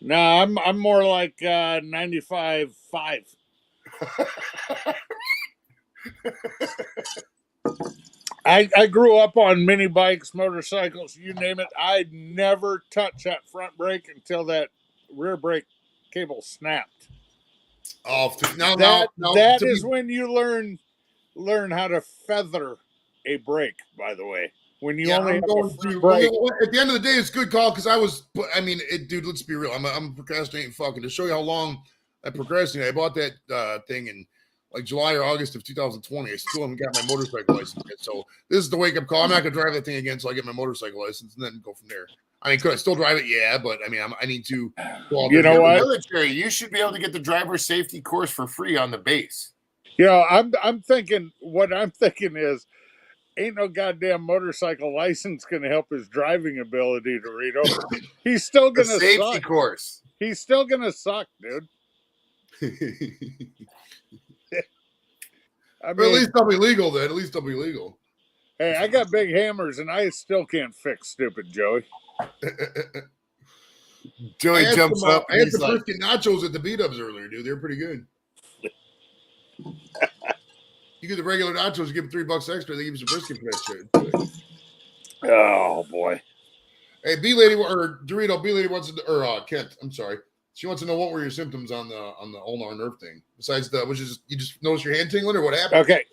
G: No, I'm more like 95-5. I grew up on mini bikes, motorcycles, you name it. I'd never touch that front brake until that rear brake cable snapped.
A: Oh,
G: that is when you learn how to feather a brake. By the way, when you only have a front brake.
A: At the end of the day, it's a good call because dude. Let's be real. I'm procrastinating fucking to show you how long I procrastinated. I bought that thing in like July or August of 2020. I still haven't got my motorcycle license yet. So this is the wake up call. I'm not gonna drive that thing again until I get my motorcycle license and then go from there. I mean, could I still drive it? Yeah, but I mean, I need to.
G: You know what?
B: Military, you should be able to get the driver safety course for free on the base.
G: You know, I'm thinking. What I'm thinking is, ain't no goddamn motorcycle license gonna help his driving ability, Dorito. He's still gonna
B: safety
G: suck.
B: Course.
G: He's still gonna suck, dude. I mean,
A: at least I'll be legal then. At least I'll be legal.
G: Hey, I got big hammers and I still can't fix stupid Joey.
B: Joey jumps up.
A: I had some brisket nachos at the B-dubs earlier, dude. They're pretty good. You get the regular nachos, you give them $3 extra, they give you some brisket for that shit.
G: Oh boy.
A: Hey, B-lady or Dorito, B-lady wants to, or Kent, I'm sorry. She wants to know what were your symptoms on the ulnar nerve thing. Besides you just notice your hand tingling or what happened?
G: Okay.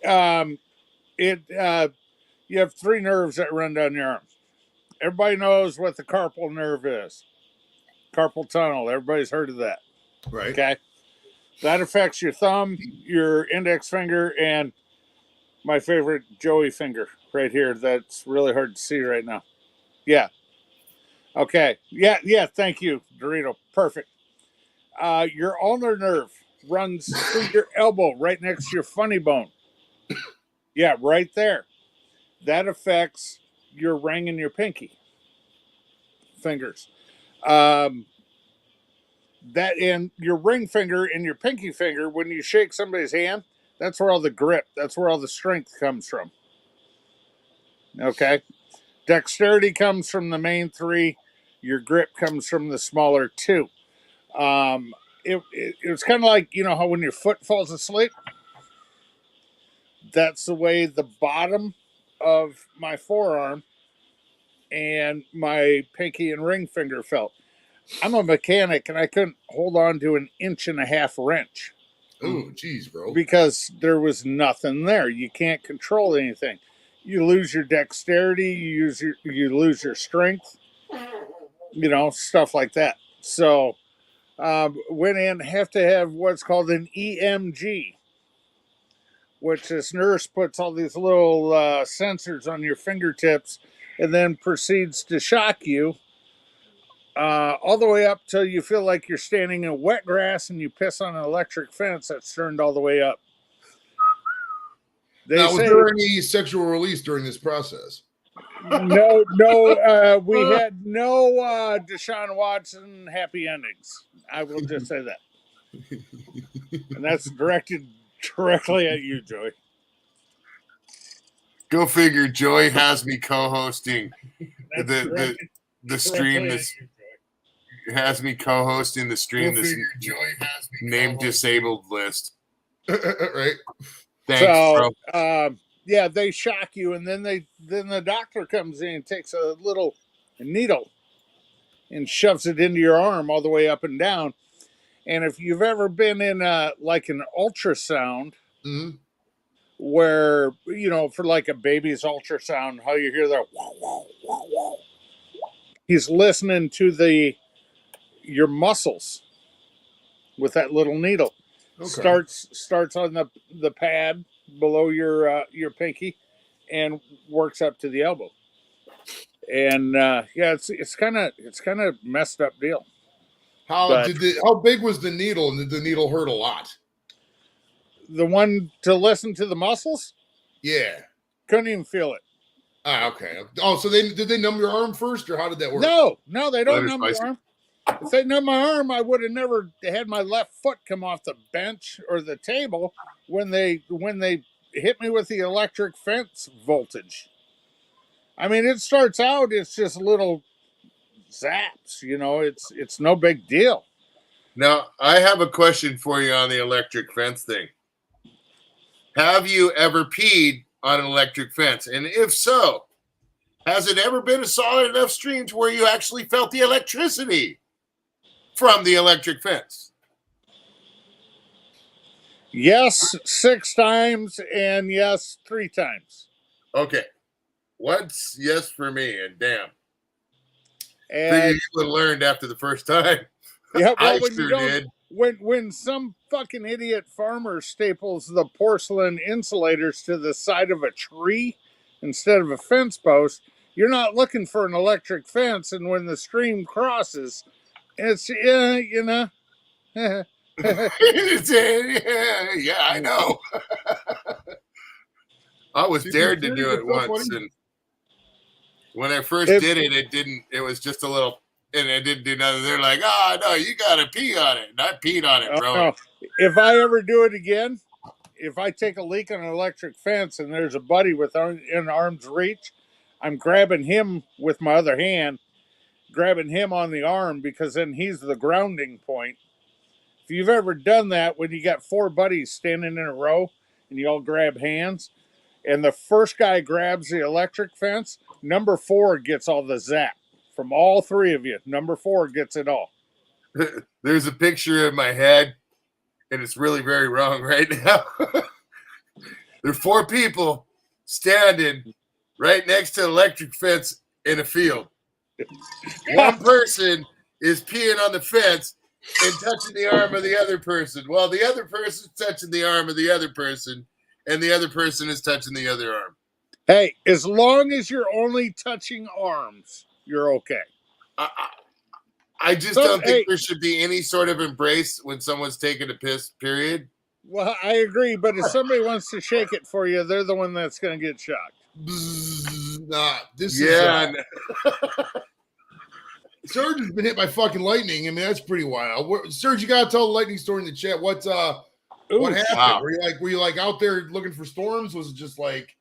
G: You have 3 nerves that run down your arm. Everybody knows what the carpal nerve is. Carpal tunnel. Everybody's heard of that.
A: Right.
G: Okay. That affects your thumb, your index finger, and my favorite Joey finger right here. That's really hard to see right now. Yeah. Okay. Yeah. Thank you, Dorito. Perfect. Your ulnar nerve runs through your elbow right next to your funny bone. Yeah, right there. That affects your ring and your pinky fingers. Um, that in your ring finger and your pinky finger, when you shake somebody's hand, that's where all the grip, that's where all the strength comes from. Okay. Dexterity comes from the main three. Your grip comes from the smaller two. It was kind of like, you know, how when your foot falls asleep, that's the way the bottom of my forearm and my pinky and ring finger felt. I'm a mechanic and I couldn't hold on to an 1.5-inch wrench
A: Oh, geez, bro.
G: because there was nothing there. You can't control anything. You lose your dexterity, you lose your strength, you know, stuff like that. So went in, have to have what's called an EMG, which this nurse puts all these little sensors on your fingertips and then proceeds to shock you all the way up till you feel like you're standing in wet grass and you piss on an electric fence that's turned all the way up. They
A: Now, was
G: say
A: there any sexual release during this process?
G: no. We had no Deshaun Watson happy endings. I will just say that, and that's directed directly at you, Joey.
B: Go figure. Joey has me co-hosting
G: That's
B: the
G: directed
B: stream.
G: directly at
B: This
G: you, Joey.
B: has me co-hosting the stream.
A: Go
B: This
A: figure, Joey has me
B: name
A: co-hosting.
B: disabled list.
A: Right.
B: Thanks,
G: So,
B: bro.
G: yeah, they shock you, and then the doctor comes in and takes a little needle and shoves it into your arm all the way up and down. And if you've ever been in like an ultrasound,
A: Mm-hmm.
G: where you know for like a baby's ultrasound, how you hear that, he's listening to your muscles with that little needle.
A: Okay.
G: Starts on the pad below your pinky and works up to the elbow. And yeah, it's kind of messed up deal.
A: How
G: But
A: big was the needle, and did the needle hurt a lot?
G: the one to listen to the muscles,
A: Yeah.
G: couldn't even feel it.
A: Ah, okay. Oh, so did they numb your arm first, or how did that work?
G: No, they don't
B: Letter
G: numb your
B: spicy.
G: arm. If they numb my arm, I would have never had my left foot come off the bench or the table when they hit me with the electric fence voltage. I mean, it starts out, it's just little zaps, you know, it's no big deal.
B: Now, I have a question for you on the electric fence thing. Have you ever peed on an electric fence? And if so, has it ever been a solid enough stream to where you actually felt the electricity from the electric fence?
G: Yes, 6 times, and yes, 3 times.
B: Okay. What's yes for me? And damn. Figure
G: And
B: you would have learned after the first time.
G: yeah, well,
B: I
G: when
B: sure
G: you don't,
B: did.
G: when some fucking idiot farmer staples the porcelain insulators to the side of a tree instead of a fence post, you're not looking for an electric fence. And when the stream crosses, it's you know.
B: Yeah, I know. I was dared to do it once, and when I first did it, it was just a little, and it didn't do nothing. They're like, "Oh no, you gotta pee on it." And I peed on it, bro.
G: No. If I ever do it again, if I take a leak on an electric fence and there's a buddy in arm's reach, I'm grabbing him with my other hand, grabbing him on the arm, because then he's the grounding point. If you've ever done that, when you got 4 buddies standing in a row and you all grab hands, and the first guy grabs the electric fence, number 4 gets all the zap from all 3 of you. Number 4 gets it all.
B: There's a picture in my head, and it's really very wrong right now. There are 4 people standing right next to the electric fence in a field. One person is peeing on the fence and touching the arm of the other person, while the other person's touching the arm of the other person, and the other person is touching the other arm.
G: Hey, as long as you're only touching arms, you're okay.
B: I just don't think there should be any sort of embrace when someone's taking a piss, period.
G: Well, I agree, but if somebody wants to shake it for you, they're the one that's going to get shocked.
A: Nah, this
B: Yeah.
A: is. Serge has been hit by fucking lightning. I mean, that's pretty wild. Serge, you gotta tell the lightning story in the chat. What happened?
B: Wow.
A: Were you like out there looking for storms? Was it just like,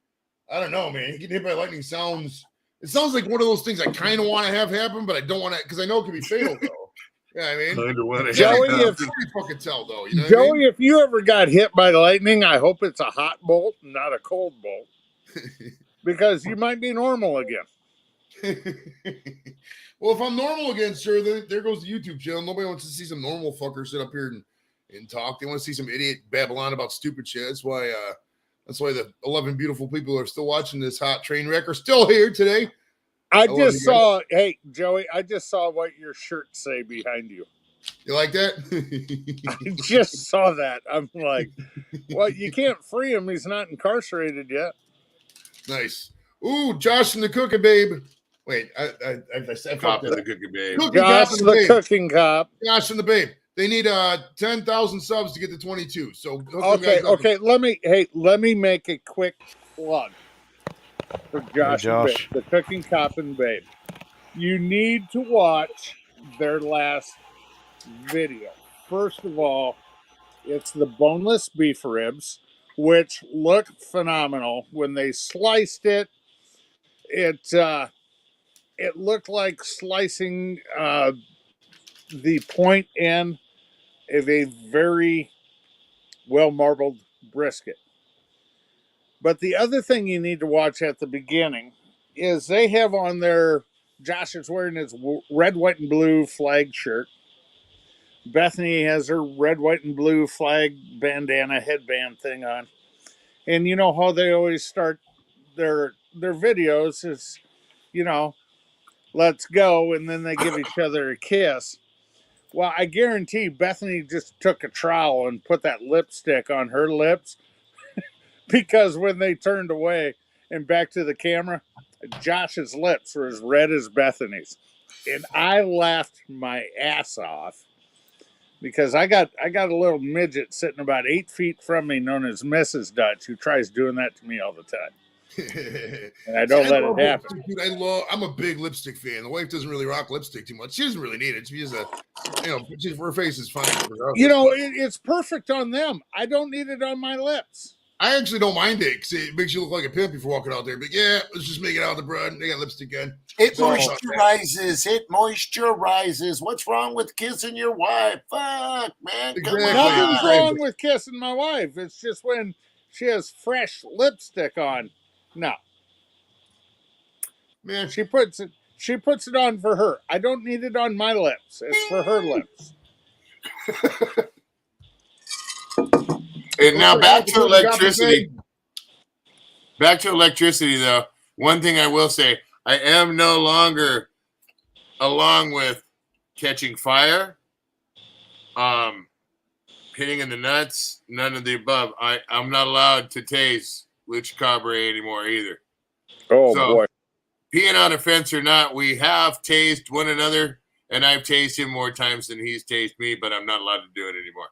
A: I don't know, man? Getting hit by lightning sounds like one of those things I kind of want to have happen, but I don't want to because I know it can be fatal though. Yeah, I mean,
G: Joey, if
A: you fucking tell though, you know.
G: Joey, if you ever got hit by lightning, I hope it's a hot bolt, not a cold bolt, because you might be normal again.
A: Well, if I'm normal again, sir, then there goes the YouTube channel. Nobody wants to see some normal fucker sit up here and talk. They want to see some idiot babble on about stupid shit. That's why the 11 beautiful people who are still watching this hot train wreck are still here today.
G: Hey, Joey, I just saw what your shirt say behind you.
A: You like that?
G: I just saw that. I'm like, well, you can't free him. He's not incarcerated yet.
A: Nice. Ooh, Josh and the Cooking Babe. Wait, I
B: Cop and the Cooking Babe.
G: Josh the Cooking Cop.
A: Josh and the Babe. They need 10,000 subs to get to 22. So
G: okay. Let me make a quick plug for Josh and Babe, the Cooking Cop and Babe. You need to watch their last video. First of all, it's the boneless beef ribs, which look phenomenal. When they sliced it, it looked like slicing the point end of a very well marbled brisket. But the other thing you need to watch at the beginning is they have on their, Josh is wearing his red, white, and blue flag shirt. Bethany has her red, white, and blue flag bandana headband thing on. And you know how they always start their videos is, you know, let's go, and then they give each other a kiss. Well, I guarantee Bethany just took a trowel and put that lipstick on her lips because when they turned away and back to the camera, Josh's lips were as red as Bethany's. And I laughed my ass off because I got a little midget sitting about 8 feet from me known as Mrs. Dutch who tries doing that to me all the time. And I don't let it happen.
A: Dude, I'm a big lipstick fan. The wife doesn't really rock lipstick too much. She doesn't really need it. She's her face is fine.
G: You know, it's perfect on them. I don't need it on my lips.
A: I actually don't mind it because it makes you look like a pimp if you're walking out there. But yeah, let's just make it out of the bread. They got lipstick in.
B: It moisturizes. What's wrong with kissing your wife? Fuck, man.
A: Exactly.
G: Nothing's wrong with kissing my wife. It's just when she has fresh lipstick on. No.
A: Man,
G: she puts it on for her. I don't need it on my lips. It's for her lips.
B: And now back to electricity. Back to electricity, though. One thing I will say, I am no longer, along with catching fire, hitting in the nuts, none of the above. I'm not allowed to tase Lucha Cabre anymore either.
G: Oh, boy.
B: Peeing on a fence or not, we have tased one another, and I've tased him more times than he's tased me, but I'm not allowed to do it anymore.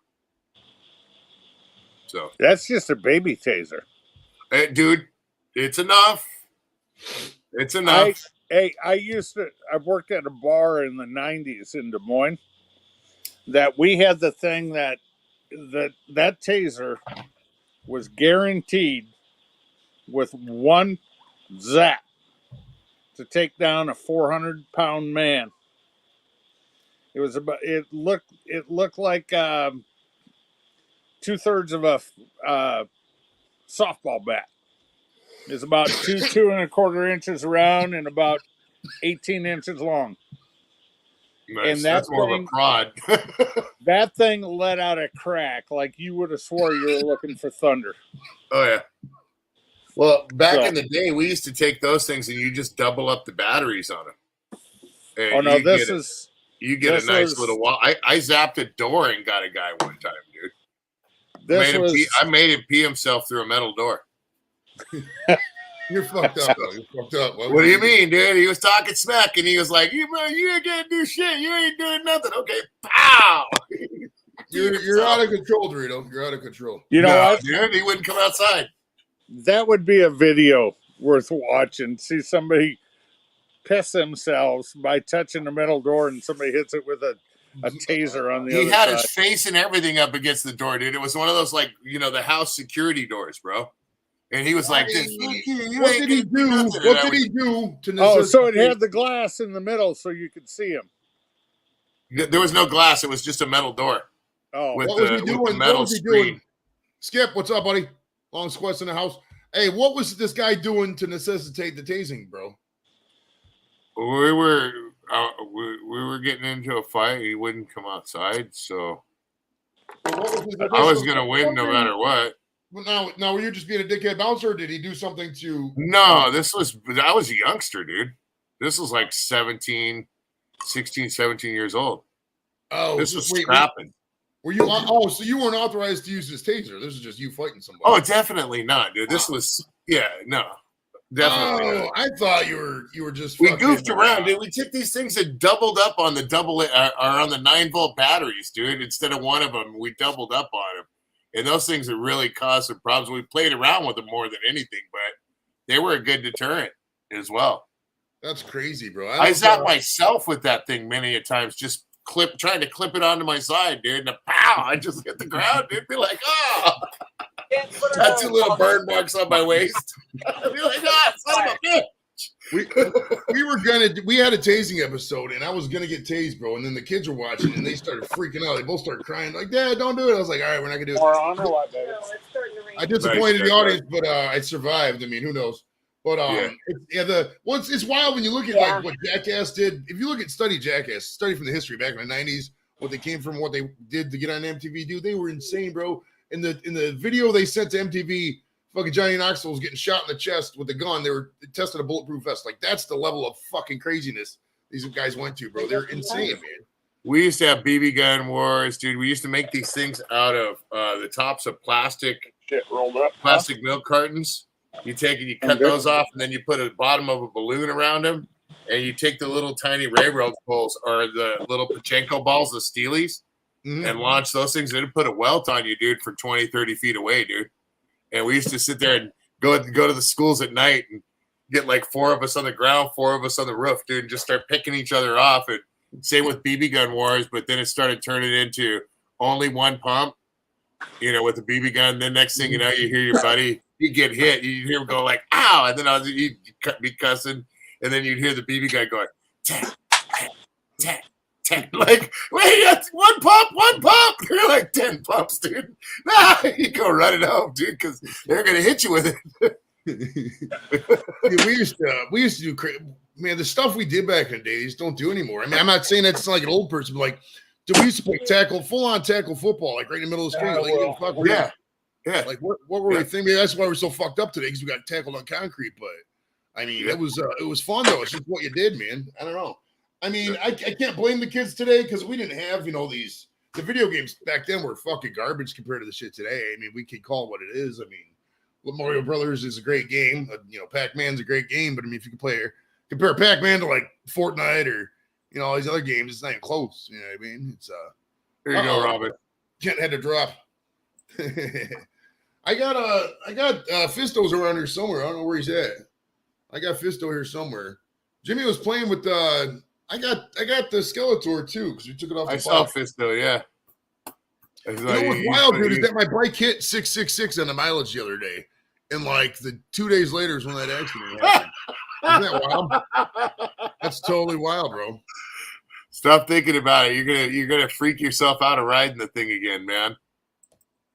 B: So
G: that's just a baby taser.
B: Hey, dude, it's enough. It's enough.
G: I worked at a bar in the 90s in Des Moines that we had the thing that taser was guaranteed with one zap to take down a 400-pound man. It looked like 2/3 of a softball bat. It's about 2.25 inches around and about 18 inches long.
B: Nice.
G: And
B: that's more of a prod.
G: That thing let out a crack like you would have swore you were looking for thunder.
B: Oh yeah. Well, back in the day, we used to take those things and you just double up the batteries on them. And you get a nice little wall. I zapped a door and got a guy one time, dude. I made him pee himself through a metal door.
A: You're fucked up, though. You're fucked up.
B: What do you mean, dude? He was talking smack, and he was like, "You ain't gonna do shit. You ain't doing nothing." Okay, pow.
A: You're out of control, Dorito. You're out of control.
G: You know what?
B: Dude, he wouldn't come outside.
G: That would be a video worth watching. See somebody piss themselves by touching the metal door, and somebody hits it with a taser on the other
B: He had
G: side.
B: his face and everything up against the door, dude. It was one of those, like, the house security doors, bro. And he was like, "Fuck you,
A: What did he do? What did he do to
G: So it had the glass in the middle so you could see him.
B: There was no glass. It was just a metal door.
G: Oh,
B: With
A: what was
B: the,
A: he
B: with the
A: doing?
B: metal
A: What was he
B: screen.
A: doing? Skip, what's up, buddy? Long Squest in the house. Hey, what was this guy doing to necessitate the tasing, bro?
B: We were getting into a fight. He wouldn't come outside, so I was gonna win no matter what.
A: Well, now were you just being a dickhead bouncer, or did he do something to?
B: No, I was a youngster, dude. This was like 16, 17 years old.
A: Oh,
B: this was scrapping.
A: Were you? Oh, so you weren't authorized to use this taser? This is just you fighting somebody.
B: Oh, definitely not, dude. This was no, definitely.
A: Oh, I thought you were just.
B: We goofed around, dude. We took these things and doubled up on the on the 9-volt batteries, dude. Instead of one of them, we doubled up on them, and those things have really caused some problems. We played around with them more than anything, but they were a good deterrent as well.
A: That's crazy, bro.
B: I zapped myself with that thing many a times, just trying to clip it onto my side, dude. And pow, I just hit the ground, dude. Be like, oh, got 2 little burn marks on my waist. I'd be like, oh, son of a bitch.
A: We had a tasing episode, and I was gonna get tased, bro. And then the kids were watching, and they started freaking out. They both started crying, like, "Dad, don't do it." I was like, "All right, we're not gonna do it."
G: More on or what, baby?
A: I disappointed the audience, but I survived. I mean, who knows? But it's wild when you look at like what Jackass did. If you look at study from the history back in the 90s, what they came from, what they did to get on MTV, dude, they were insane, bro. In the video they sent to MTV, fucking Johnny Knoxville was getting shot in the chest with a gun. They tested a bulletproof vest. Like, that's the level of fucking craziness these guys went to, bro. They're insane, man.
B: We used to have BB gun wars, dude. We used to make these things out of the tops of plastic milk cartons. You take it, you cut those off, and then you put a bottom of a balloon around them, and you take the little tiny railroad poles or the little Pachenko balls, the Steelies, and launch those things. It'd put a welt on you, dude, from 20, 30 feet away, dude. And we used to sit there and go to the schools at night and get like 4 of us on the ground, 4 of us on the roof, dude, and just start picking each other off. And same with BB gun wars, but then it started turning into only one pump, with the BB gun. Then next thing you know, you hear your buddy, you get hit, you hear him go like, ow, and then you'd be cussing, and then you'd hear the BB guy going, tap, tap, tap, like, wait, that's one pump. You're like 10 pumps, dude. Nah, you go running home, dude, because they're gonna hit you with it.
A: Dude, we used to do crazy. Man, the stuff we did back in the day, they just don't do anymore. I mean, I'm not saying that's like an old person, but like, dude, we used to play full-on tackle football, like right in the middle of the street.
B: Yeah.
A: Like, what were we thinking? That's why we're so fucked up today, because we got tackled on concrete. But I mean, it was fun though. It's just what you did, man. I don't know. I mean, I can't blame the kids today because we didn't have the video games back then were fucking garbage compared to the shit today. I mean, we can call it what it is. I mean, Mario Brothers is a great game. Pac-Man's a great game, but I mean, if you compare Pac-Man to like Fortnite or all these other games, it's not even close. You know what I mean? It's
B: there you go, Robert.
A: Kent had to drop. I got Fistos around here somewhere. I don't know where he's at. I got Fisto here somewhere. Jimmy was playing with I got the Skeletor too because we took it off.
B: I saw Fisto, yeah.
A: What's wild, dude, is that my bike hit 666 on the mileage the other day, and like the 2 days later is when that accident happened. Isn't that wild? That's totally wild, bro.
B: Stop thinking about it. You're gonna freak yourself out of riding the thing again, man.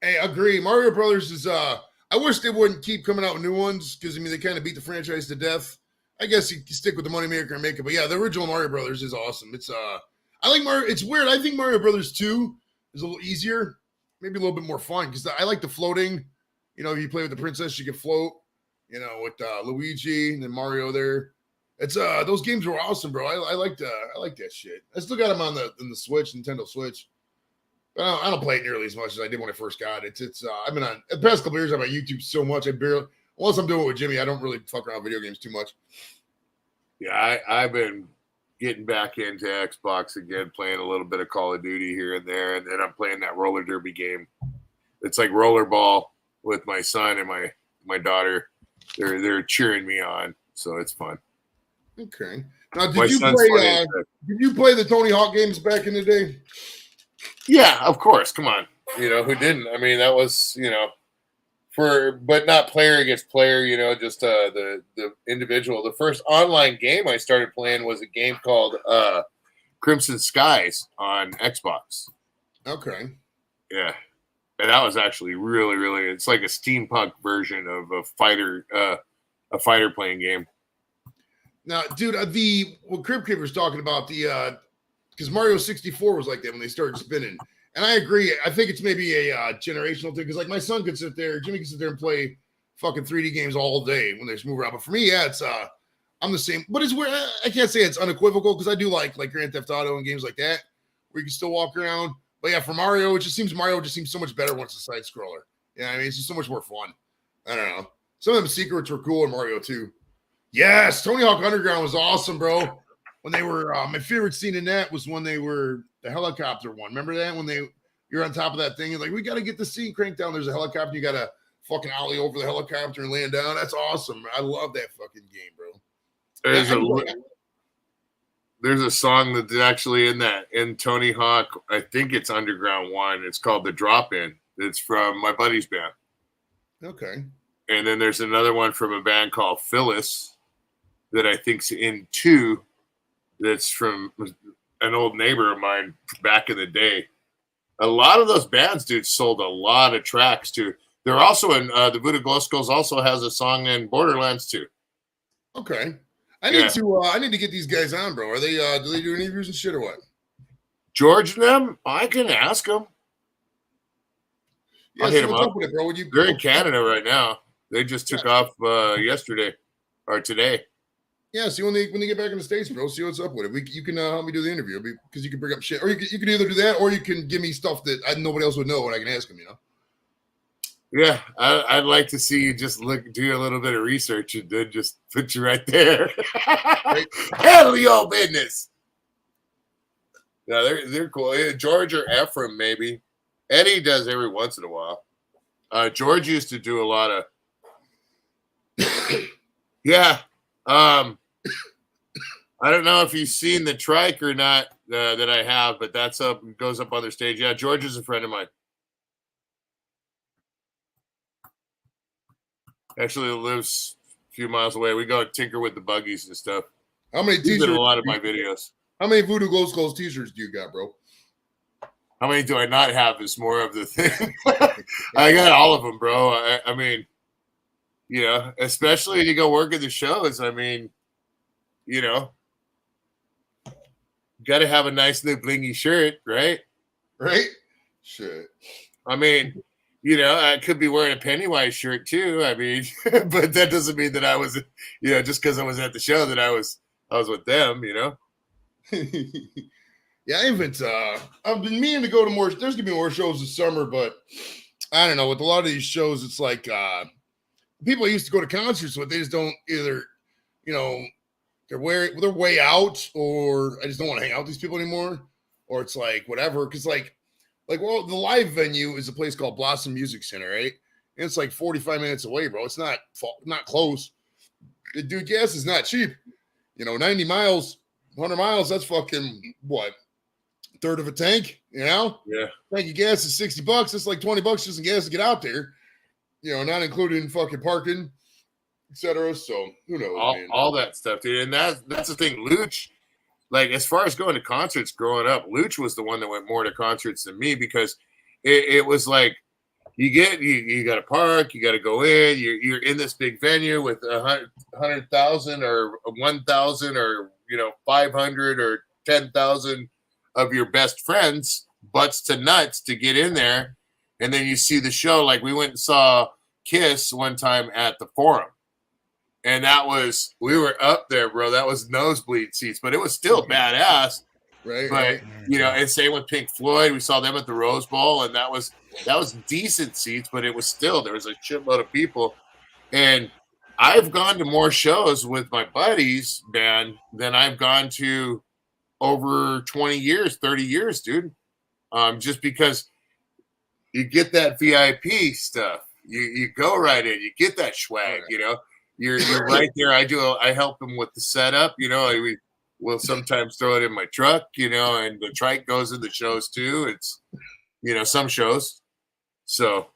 A: Hey, I agree. Mario Brothers is I wish they wouldn't keep coming out with new ones because I mean they kind of beat the franchise to death. I guess you can stick with the moneymaker and make it, but yeah, the original Mario Brothers is awesome. It's I like Mario. It's weird. I think Mario Brothers 2 is a little easier, maybe a little bit more fun because I like the floating. If you play with the princess, you can float. With Luigi and then Mario there. It's those games were awesome, bro. I like that shit. I still got them on the Switch, Nintendo Switch. But I don't play it nearly as much as I did when I first got it. It's I've been on the past couple years. I'm on YouTube so much. Unless I'm doing it with Jimmy, I don't really fuck around with video games too much.
B: Yeah, I've been getting back into Xbox again, playing a little bit of Call of Duty here and there, and then I'm playing that roller derby game. It's like rollerball with my son and my daughter. They're cheering me on, so it's fun.
A: Okay. Now,
B: My
A: did
B: son's funny as shit.
A: you play the Tony Hawk games back in the day?
B: Yeah, of course. Come on. Who didn't? I mean, that was, but not player against player, just the individual. The first online game I started playing was a game called Crimson Skies on Xbox.
A: Okay.
B: Yeah. And that was actually really, really, it's like a steampunk version of a fighter playing game.
A: Now, dude, what Crib Kid was talking about, because Mario 64 was like that when they started spinning. And I agree. I think it's maybe a generational thing, because like my son could sit there, Jimmy could sit there and play fucking 3D games all day when they just move around. But for me, yeah, it's I'm the same. But it's where I can't say it's unequivocal, because I do like Grand Theft Auto and games like that where you can still walk around. But yeah, for Mario just seems so much better once it's a side scroller. Yeah, I mean, it's just so much more fun. I don't know. Some of them secrets were cool in Mario too. Yes, Tony Hawk Underground was awesome, bro. When they were, my favorite scene in that was when they were the helicopter one. Remember that when you're on top of that thing and like, we got to get the scene cranked down. There's a helicopter. You got to fucking ollie over the helicopter and land down. That's awesome. I love that fucking game, bro.
B: There's a song that's actually in Tony Hawk. I think it's Underground 1. It's called The Drop In. It's from my buddy's band.
A: Okay.
B: And then there's another one from a band called Phyllis that I think's in 2. That's from an old neighbor of mine back in the day. A lot of those bands, dude, sold a lot of tracks too. They're also in the Voodoo Glow Skulls also has a song in Borderlands too.
A: Okay. I need to get these guys on, bro. Are they do they do interviews and shit or what?
B: George and them, I can ask them.
A: Yeah,
B: I'll hit them up.
A: With it, bro.
B: They're in Canada right now. They just took off yesterday or today.
A: Yeah, see when they get back in the States, bro. See what's up with it. You can help me do the interview because you can bring up shit, or you can either do that, or you can give me stuff that nobody else would know, and I can ask them.
B: Yeah, I'd like to see you just do a little bit of research, and then just put you right there. Handle your business. No, they're cool. George or Ephraim, maybe. Eddie does every once in a while. George used to do a lot of. Yeah. I don't know if you've seen the trike or not that I have, but goes up on their stage. Yeah, George is a friend of mine. Actually lives a few miles away. We go tinker with the buggies and stuff.
A: How many
B: He's
A: t-shirts?
B: in a lot of my videos.
A: How many Voodoo Glow Skulls t-shirts do you got, bro?
B: How many do I not have is more of the thing. I got all of them, bro. I mean, especially when you go work at the shows. I mean, got to have a nice new blingy shirt, right?
A: Right? Shit.
B: I mean, I could be wearing a Pennywise shirt too. I mean, but that doesn't mean that I was, just because I was at the show that I was with them,
A: Yeah, I've been meaning to go to more. There's gonna be more shows this summer, but I don't know. With a lot of these shows, it's like people used to go to concerts, but they just don't either. They're way out, or I just don't want to hang out with these people anymore, or it's like whatever. Because well, the live venue is a place called Blossom Music Center, right? And it's like 45 minutes away, bro. It's not close. Dude, gas is not cheap. 90 miles, 100 miles. That's fucking what? Third of a tank,
B: Yeah.
A: Tank of gas is $60. That's like $20 just in gas to get out there. Not including fucking parking, etc. So who knows, man?
B: All that stuff, dude. And that's the thing. Luch, like as far as going to concerts growing up, Luch was the one that went more to concerts than me because it was like you got to park, you got to go in, you're in this big venue with 100,000 or 1,000 or 500 or 10,000 of your best friends, butts to nuts, to get in there, and then you see the show. Like we went and saw Kiss one time at the Forum, and we were up there, bro. That was nosebleed seats, but it was still badass.
A: Right.
B: But and same with Pink Floyd. We saw them at the Rose Bowl, and that was decent seats, but it was still, there was a shitload of people. And I've gone to more shows with my buddies, man, than I've gone to over 20 years, 30 years, dude. Just because you get that VIP stuff. You go right in, you get that swag, you know. You're right there. I help them with the setup, you know. We'll sometimes throw it in my truck, you know, and the trike goes in the shows too. It's, you know, some shows. So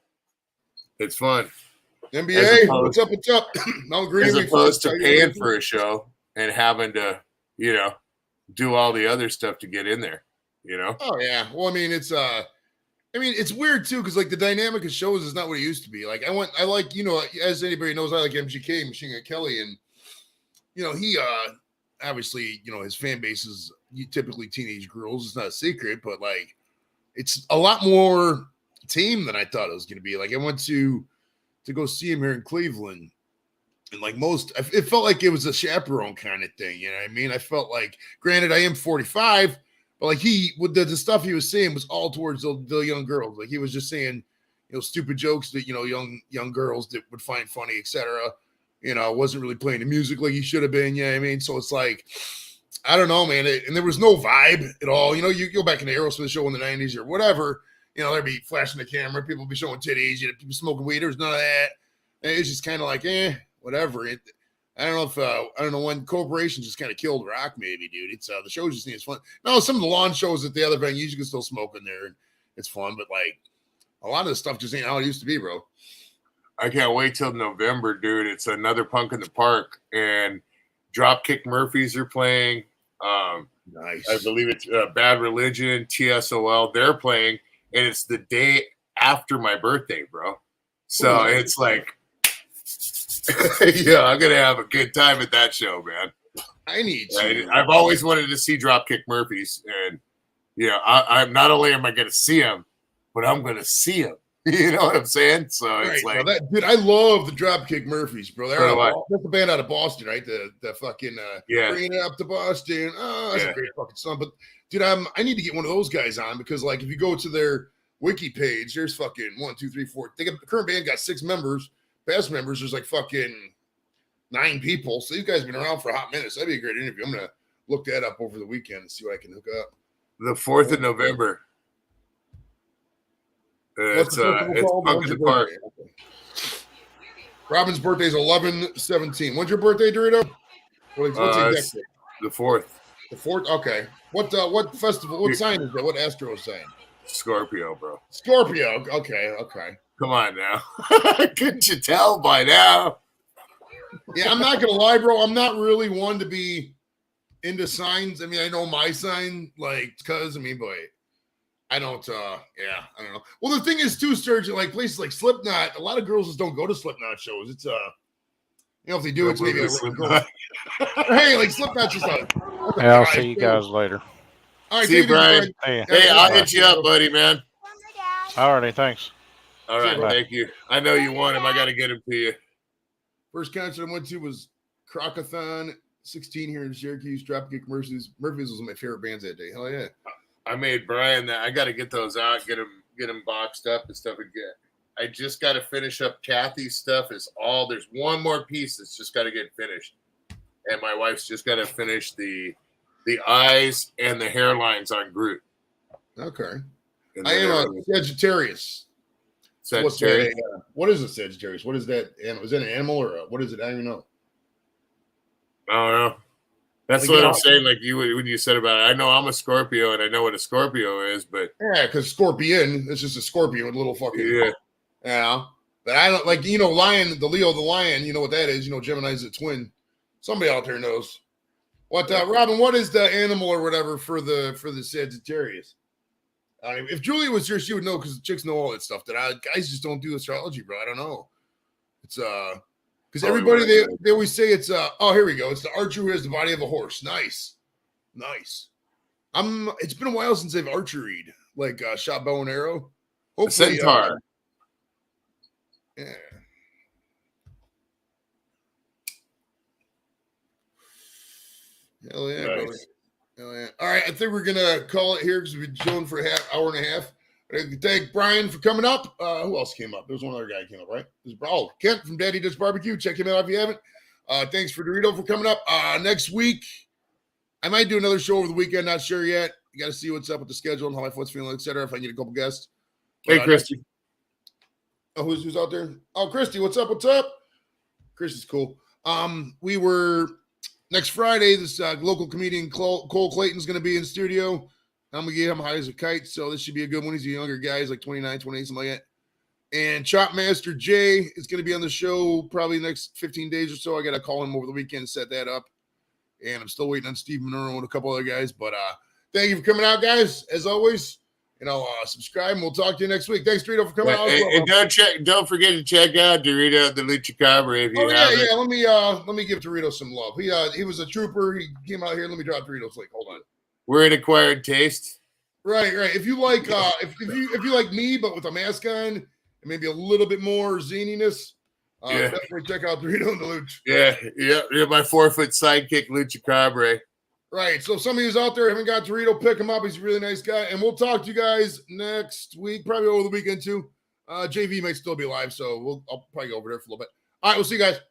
B: it's fun.
A: NBA, what's up? What's up? No,
B: As opposed to paying for a show and having to, you know, do all the other stuff to get in there, you know?
A: Oh yeah. Well, I mean, it's weird too, because like the dynamic of shows is not what it used to be. Like I like, you know, as anybody knows, I like MGK, Machine Gun Kelly, and you know, he obviously, you know, his fan base is typically teenage girls. It's not a secret, but like it's a lot more tame than I thought it was gonna be. Like I went to go see him here in Cleveland. And like it felt like it was a chaperone kind of thing. You know what I mean? I felt like, granted, I am 45, but like with the stuff he was saying was all towards the young girls. Like he was just saying, you know, stupid jokes that, you know, young girls that would find funny, etc. You know, wasn't really playing the music like he should have been. You know what I mean? So it's like, I don't know, man. And there was no vibe at all. You know, you go back in the Aerosmith show in the 90s or whatever, you know, there'd be flashing the camera, people would be showing titties, you know, people smoking weed. There was none of that. And it's just kind of like, whatever. I don't know if I don't know when corporations just kind of killed rock, maybe, dude. It's the show just needs fun. No, some of the lawn shows at the other venues, you can still smoke in there and it's fun, but like a lot of the stuff just ain't how it used to be, bro.
B: I can't wait till November, dude. It's another Punk in the Park, and Dropkick Murphys are playing.
A: Nice.
B: I believe it's Bad Religion, TSOL. They're playing, and it's the day after my birthday, bro. So it's like, yeah, I'm gonna have a good time at that show, man.
A: I need to.
B: I've always wanted to see Dropkick Murphys, and you know, I'm not only am I gonna see them, but I'm gonna see them. You know what I'm saying? So
A: right,
B: it's like,
A: dude, I love the Dropkick Murphys, bro. That's the band out of Boston, right? The fucking Bringing It Up to Boston. Oh, that's a great fucking song. But dude, I need to get one of those guys on, because like if you go to their wiki page, there's fucking 1, 2, 3, 4. The current band got 6 members. Past members, there's like fucking 9 people. So these guys have been around for a hot minute. So that'd be a great interview. I'm gonna look that up over the weekend and see what I can hook up.
B: The 4th of November. It's Punk in the Park.
A: Okay. Robin's birthday is 11/17. When's your birthday, Dorito? What's the exact date?
B: The 4th.
A: The 4th? Okay. What festival? What sign is that? What astro sign?
B: Scorpio, bro.
A: Scorpio. Okay.
B: Come on now. Couldn't you tell by now?
A: Yeah, I'm not gonna lie, bro. I'm not really one to be into signs. I mean, I know my sign, like, but I don't I don't know. Well, the thing is too, Sturgeon, like places like Slipknot, a lot of girls just don't go to Slipknot shows. It's you know, if they do, it's maybe a girl. Hey, like Slipknot's just
E: I'll see you guys later.
A: All right,
B: see you, Brian. Hey, I'll hit you up, buddy, man.
E: All righty, thanks.
B: All right, thank you. I know you want him. I got to get him to you.
A: First concert I went to was Crocathon 16 here in Syracuse. Dropkick Murphys. Murphys was one of my favorite bands that day. Hell yeah.
B: I made Brian that. I got to get those out, get them boxed up and stuff again. I just got to finish up Kathy's stuff. There's one more piece that's just got to get finished. And my wife's just got to finish the eyes and the hairlines on Groot.
A: Okay. I am a Sagittarius.
B: Sagittarius.
A: What is a Sagittarius? What is that? Is that an animal or what is it? I don't even know.
B: I don't know. That's like, what I'm saying. Like when you said about it, I know I'm a Scorpio and I know what a Scorpio is, but
A: yeah, because Scorpion, it's just a scorpion with little fucking
B: yeah.
A: But I don't like lion, the Leo, the lion. You know what that is? Gemini's a twin. Somebody out there knows. What Robin? What is the animal or whatever for the Sagittarius? If Julia was here, she would know because chicks know all that stuff. Guys just don't do astrology, bro. I don't know. It's because everybody they always say it's here we go. It's the archer who has the body of a horse. Nice. It's been a while since I've archeried, like shot bow and arrow.
B: Hopefully, centaur.
A: Yeah. Hell yeah, nice. Brother. Hell yeah. All right, I think we're gonna call it here because we've been chilling for an hour and a half. Thank Brian for coming up. Who else came up? There was one other guy who came up, right? Kent from Daddy Does Barbecue. Check him out if you haven't. Thanks for Dorito for coming up. Next week, I might do another show over the weekend. Not sure yet. You got to see what's up with the schedule and how my foot's feeling, etc. If I get a couple guests.
B: Hey, Christy.
A: Oh, who's out there? Oh, Christy, what's up? What's up? Christy's cool. We were next Friday. This local comedian Cole Clayton's going to be in studio. I'm going to get him high as a kite, so this should be a good one. He's a younger guy. He's like 29, 28, something like that. And Chop Master Jay is going to be on the show probably the next 15 days or so. I got to call him over the weekend and set that up. And I'm still waiting on Steve Monroe and a couple other guys. But thank you for coming out, guys. As always, subscribe, and we'll talk to you next week. Thanks, Dorito, for coming out.
B: And don't forget to check out Dorito the Lucha Cabra if you haven't.
A: Yeah. Let me give Dorito some love. He was a trooper. He came out here. Let me drop Dorito's link. Hold on.
B: We're an acquired taste.
A: Right. If you like, if you like me, but with a mask on and maybe a little bit more zaniness, definitely check out Dorito and the Luch.
B: Yeah. My 4-foot sidekick, Lucha Cabra.
A: Right. So if somebody who's out there haven't got Dorito, pick him up. He's a really nice guy. And we'll talk to you guys next week, probably over the weekend too. JV might still be live, so I'll probably go over there for a little bit. All right, we'll see you guys.